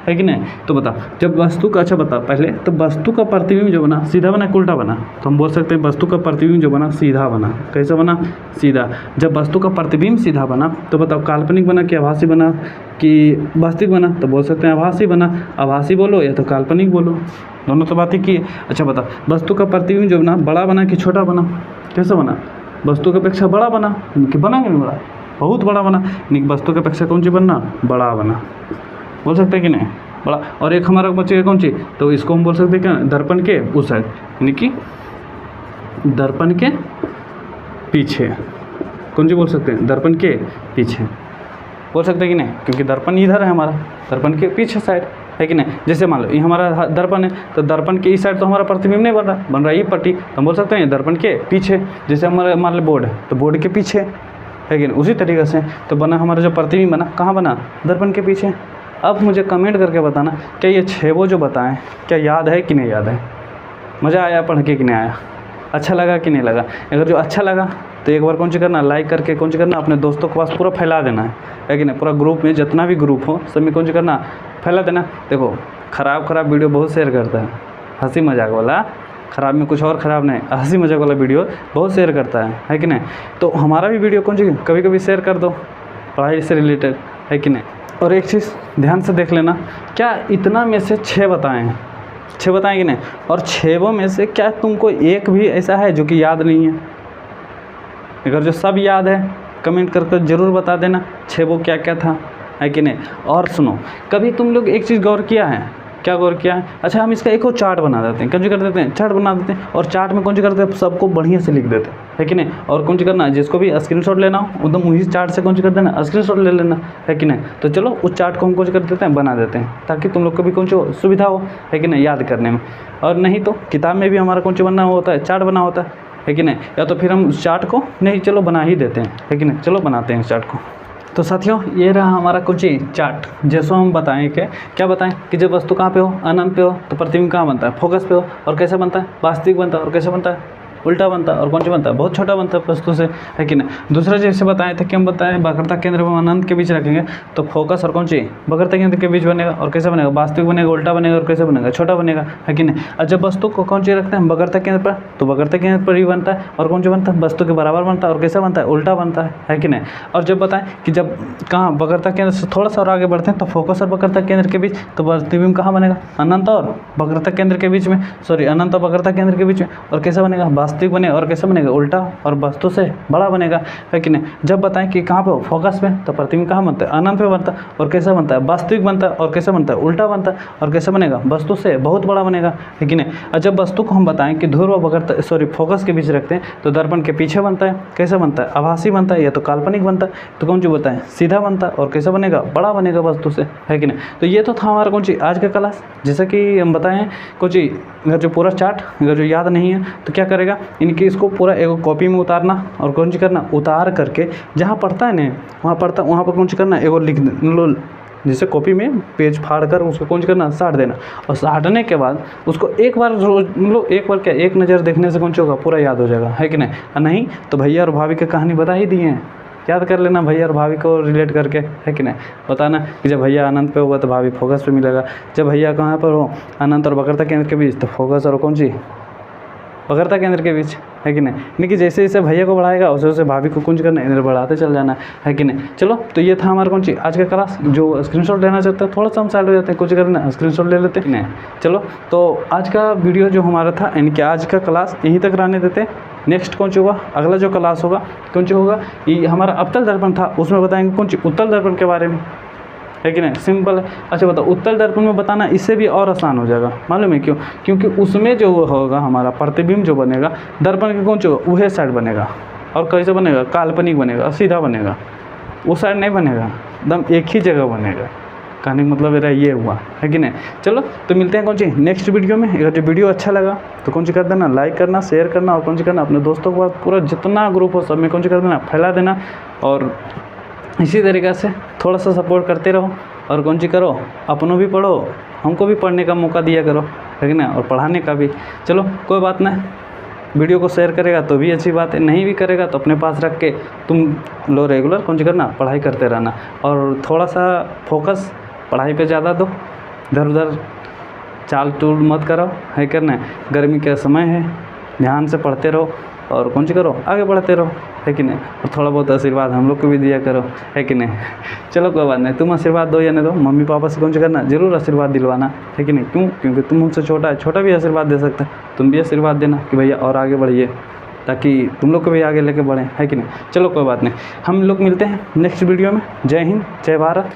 है कि नहीं। तो बता जब वस्तु का, अच्छा बता पहले, तो वस्तु का प्रतिबिंब जो बना सीधा बना कि उल्टा बना, तो हम बोल सकते हैं वस्तु का प्रतिबिंब जो बना सीधा बना। कैसा बना, सीधा। जब वस्तु का प्रतिबिंब सीधा बना तो बताओ काल्पनिक बना कि आभासी बना कि वास्तविक बना, तो बोल सकते हैं आभासी बना। आभासी बोलो या तो काल्पनिक बोलो, दोनों तो बात ही की। अच्छा बता वस्तु का प्रतिबिंब जो बना बड़ा बना कि छोटा बना, कैसा बना, वस्तु की अपेक्षा बड़ा बना कि बना कि नहीं बड़ा, बहुत बड़ा बना, यानी वस्तु की अपेक्षा कौन सी बनना, बड़ा बना, बोल सकते हैं कि नहीं, बड़ा। और एक हमारा बचेगा कौन सी, तो इसको हम बोल सकते हैं क्या, दर्पण के उस साइड, यानी कि दर्पण के पीछे, कौन सी बोल सकते हैं, दर्पण के पीछे, बोल सकते हैं कि नहीं, क्योंकि दर्पण इधर है हमारा, दर्पण के पीछे साइड, है कि नहीं। जैसे मान लो ये हमारा दर्पण है, तो दर्पण के इस साइड तो हमारा प्रतिबिंब नहीं बन रहा ये पट्टी, तो हम बोल सकते हैं दर्पण के पीछे। जैसे हमारा मान लो बोर्ड है, तो बोर्ड के पीछे, है कि नहीं, उसी तरीके से तो बना हमारा जो प्रतिबिंब बना, कहाँ बना, दर्पण के पीछे। अब मुझे कमेंट करके बताना क्या ये 6 वो जो बताएं क्या याद है कि नहीं याद है, मज़ा आया पढ़ के कि नहीं आया, अच्छा लगा कि नहीं लगा। अगर जो अच्छा लगा तो एक बार कौन सी करना, लाइक करके कौन सी करना, अपने दोस्तों के पास पूरा फैला देना है कि नहीं, पूरा ग्रुप में जितना भी ग्रुप हो सब में कौन सी करना, फैला देना। देखो ख़राब वीडियो बहुत शेयर करता है, हंसी मजाक वाला, ख़राब में कुछ और ख़राब नहीं, हंसी मजाक वाला वीडियो बहुत शेयर करता है कि नहीं। तो हमारा भी वीडियो कौन सी कभी कभी शेयर कर दो, पढ़ाई से रिलेटेड, है कि नहीं। और एक चीज़ ध्यान से देख लेना, क्या इतना में से 6 बताएं हैं, 6 बताएं कि नहीं, और 6 में से क्या तुमको एक भी ऐसा है जो कि याद नहीं है। अगर जो सब याद है कमेंट करके ज़रूर बता देना 6 वो क्या क्या था, है कि नहीं। और सुनो, कभी तुम लोग एक चीज़ गौर किया है, क्या गौर किया है, अच्छा हम इसका एक और चार्ट बना देते हैं, कौन सी कर देते हैं, चार्ट बना देते हैं, और चार्ट में कौन सी करते हैं, सबको बढ़िया से लिख देते हैं, है कि नहीं। और कौन सी करना, जिसको भी स्क्रीनशॉट लेना हो एकदम वही चार्ट से कौन सी कर देना, स्क्रीनशॉट ले लेना, है कि नहीं। तो चलो उस चार्ट को हम कौन सी कर देते हैं, बना देते हैं, ताकि तुम लोग को भी कौन सी सुविधा हो, है कि नहीं, याद करने में। और नहीं तो किताब में भी हमारा कौन सी बनना होता है, चार्ट बना होता है कि नहीं। या तो फिर हम उस चार्ट को नहीं, चलो बना ही देते हैं, है कि नहीं, चलो बनाते हैं इस चार्ट को। तो साथियों ये रहा हमारा कुछ चार्ट, जैसो हम बताएं कि क्या बताएं कि जब वस्तु कहाँ पे हो, अनंत पे हो, तो प्रतिबिंब कहाँ बनता है, फोकस पे हो, और कैसे बनता है, वास्तविक बनता है, और कैसे बनता है, उल्टा बनता है, और कौन सा बनता है, बहुत छोटा बनता है वस्तु से, है कि नहीं। दूसरा जैसे बताए थे कि हम बताएं वक्रता केंद्र में अनंत के बीच रखेंगे तो फोकस और कौन सी वक्रता केंद्र के बीच बनेगा, और कैसे बनेगा, वास्तविक बनेगा, उल्टा बनेगा, और कैसे बनेगा, छोटा बनेगा, है कि नहीं। और जब वस्तु को कौन सी रखते हैं वक्रता केंद्र पर, तो वक्रता केंद्र पर ही बनता है, और कौन सा बनता है, वस्तु के बराबर बनता है, और कैसे बनता है, उल्टा बनता है कि नहीं। और जब बताएं कि जब कहाँ वक्रता केंद्र से थोड़ा सा और आगे बढ़ते हैं तो फोकस और वक्रता केंद्र के बीच, तो प्रतिबिंब कहाँ बनेगा, अनंत और वक्रता केंद्र के बीच में, सॉरी अनंत और वक्रता केंद्र के बीच में, और कैसे बनेगा, वास्तविक बनेगा, और कैसे बनेगा, उल्टा और वस्तु से बड़ा बनेगा, है कि नहीं। जब बताएं कि कहाँ पे हो, फोकस में, तो प्रतिबिंब कहाँ बनता है, अनंत पे बनता है, और कैसे बनता है, वास्तविक बनता है, और कैसे बनता है, उल्टा बनता है, और कैसे बनेगा, वस्तु से बहुत बड़ा बनेगा, है कि नहीं। और जब वस्तु को हम बताएं कि ध्रुव वक्रता फोकस के बीच रखते हैं तो दर्पण के पीछे बनता है, कैसे बनता है, आभासी बनता है या तो काल्पनिक बनता है, तो कौन सी बताएं, सीधा बनता है, और कैसे बनेगा, बड़ा बनेगा वस्तु से, है कि नहीं। तो ये तो था हमारा कौन सी आज का क्लास। जैसा कि हम बताएं कौन सी, अगर जो पूरा चार्ट अगर जो याद नहीं है तो क्या करेगा, इनकी इसको पूरा एक कॉपी में उतारना, और कौन सी करना, उतार करके जहाँ पढ़ता है ना वहाँ पढ़ता, वहाँ पर कौन सी करना, एक लिख लो, जैसे कॉपी में पेज फाड़ कर उसको कौन सी करना, साट देना, और साटने के बाद उसको एक बार रोज मतलब एक बार क्या, एक नज़र देखने से कौन सी होगा, पूरा याद हो जाएगा, है कि नहीं। और नहीं तो भैया और भाभी की कहानी बता ही दी है, याद कर लेना भैया और भाभी को रिलेट करके, है कि नहीं। बताना कि जब भैया अनंत पे होगा तो भाभी फोकस पे मिलेगा, जब भैया कहाँ पर हो, अनंत और वक्रता केंद्र के बीच, तो फोकस और कौन सी वक्रता केंद्र के बीच, है कि नहीं। कि जैसे जैसे भैया को बढ़ाएगा वैसे वैसे भाभी को कुंज करना, इधर बढ़ाते चल जाना, है कि नहीं। चलो तो ये था हमारा कौन सी आज का क्लास। जो स्क्रीनशॉट लेना चाहता है थोड़ा सा हम साइड हो जाते हैं, कुछ करना स्क्रीनशॉट ले लेते हैं, नहीं। चलो तो आज का वीडियो जो हमारा था, यानी कि आज का क्लास यहीं तक रहने देते। नेक्स्ट कौन सी होगा, अगला जो क्लास होगा कौन सी होगा, ये हमारा अवतल दर्पण था, उसमें बताएंगे कौन सी उत्तल दर्पण के बारे में, है कि नहीं। सिंपल है। अच्छा बताओ, उत्तल दर्पण में बताना इससे भी और आसान हो जाएगा, मालूम है क्यों, क्योंकि उसमें जो होगा हमारा प्रतिबिंब जो बनेगा दर्पण के कौन सी होगा, वह साइड बनेगा, और कैसे बनेगा, काल्पनिक बनेगा, सीधा बनेगा, वो साइड नहीं बनेगा, एकदम एक ही जगह बनेगा। कहने का मतलब मेरा ये हुआ, है कि नहीं। चलो तो मिलते हैं कौन सी नेक्स्ट वीडियो में। अगर जो वीडियो अच्छा लगा तो कौन सी कर देना, लाइक करना, शेयर करना, और कौन सी करना अपने दोस्तों को पूरा जितना ग्रुप हो सब में कौन सी कर देना, फैला देना। और इसी तरीक़े से थोड़ा सा सपोर्ट करते रहो, और कौन सी करो, अपनों भी पढ़ो, हमको भी पढ़ने का मौका दिया करो, है कि ना, और पढ़ाने का भी। चलो कोई बात नहीं। वीडियो को शेयर करेगा तो भी अच्छी बात है, नहीं भी करेगा तो अपने पास रख के तुम लो रेगुलर कौन सी करना, पढ़ाई करते रहना। और थोड़ा सा फोकस पढ़ाई पे ज़्यादा दो, इधर उधर चाल टूल मत करो, है करना। गर्मी का समय है, ध्यान से पढ़ते रहो और कौन सी करो, आगे बढ़ते रहो, है कि नहीं। और थोड़ा बहुत आशीर्वाद हम लोग को भी दिया करो, है कि नहीं। चलो कोई बात नहीं, तुम आशीर्वाद दो या नहीं दो, मम्मी पापा से कौन सी करना, जरूर आशीर्वाद दिलवाना, है कि नहीं। क्यों? क्योंकि तुम उनसे छोटा है, छोटा भी आशीर्वाद दे सकता है, तुम भी आशीर्वाद देना कि भैया और आगे बढ़िए, ताकि तुम लोग को भी आगे लेके बढ़ें, है कि नहीं। चलो कोई बात नहीं, हम लोग मिलते हैं नेक्स्ट वीडियो में। जय हिंद, जय भारत।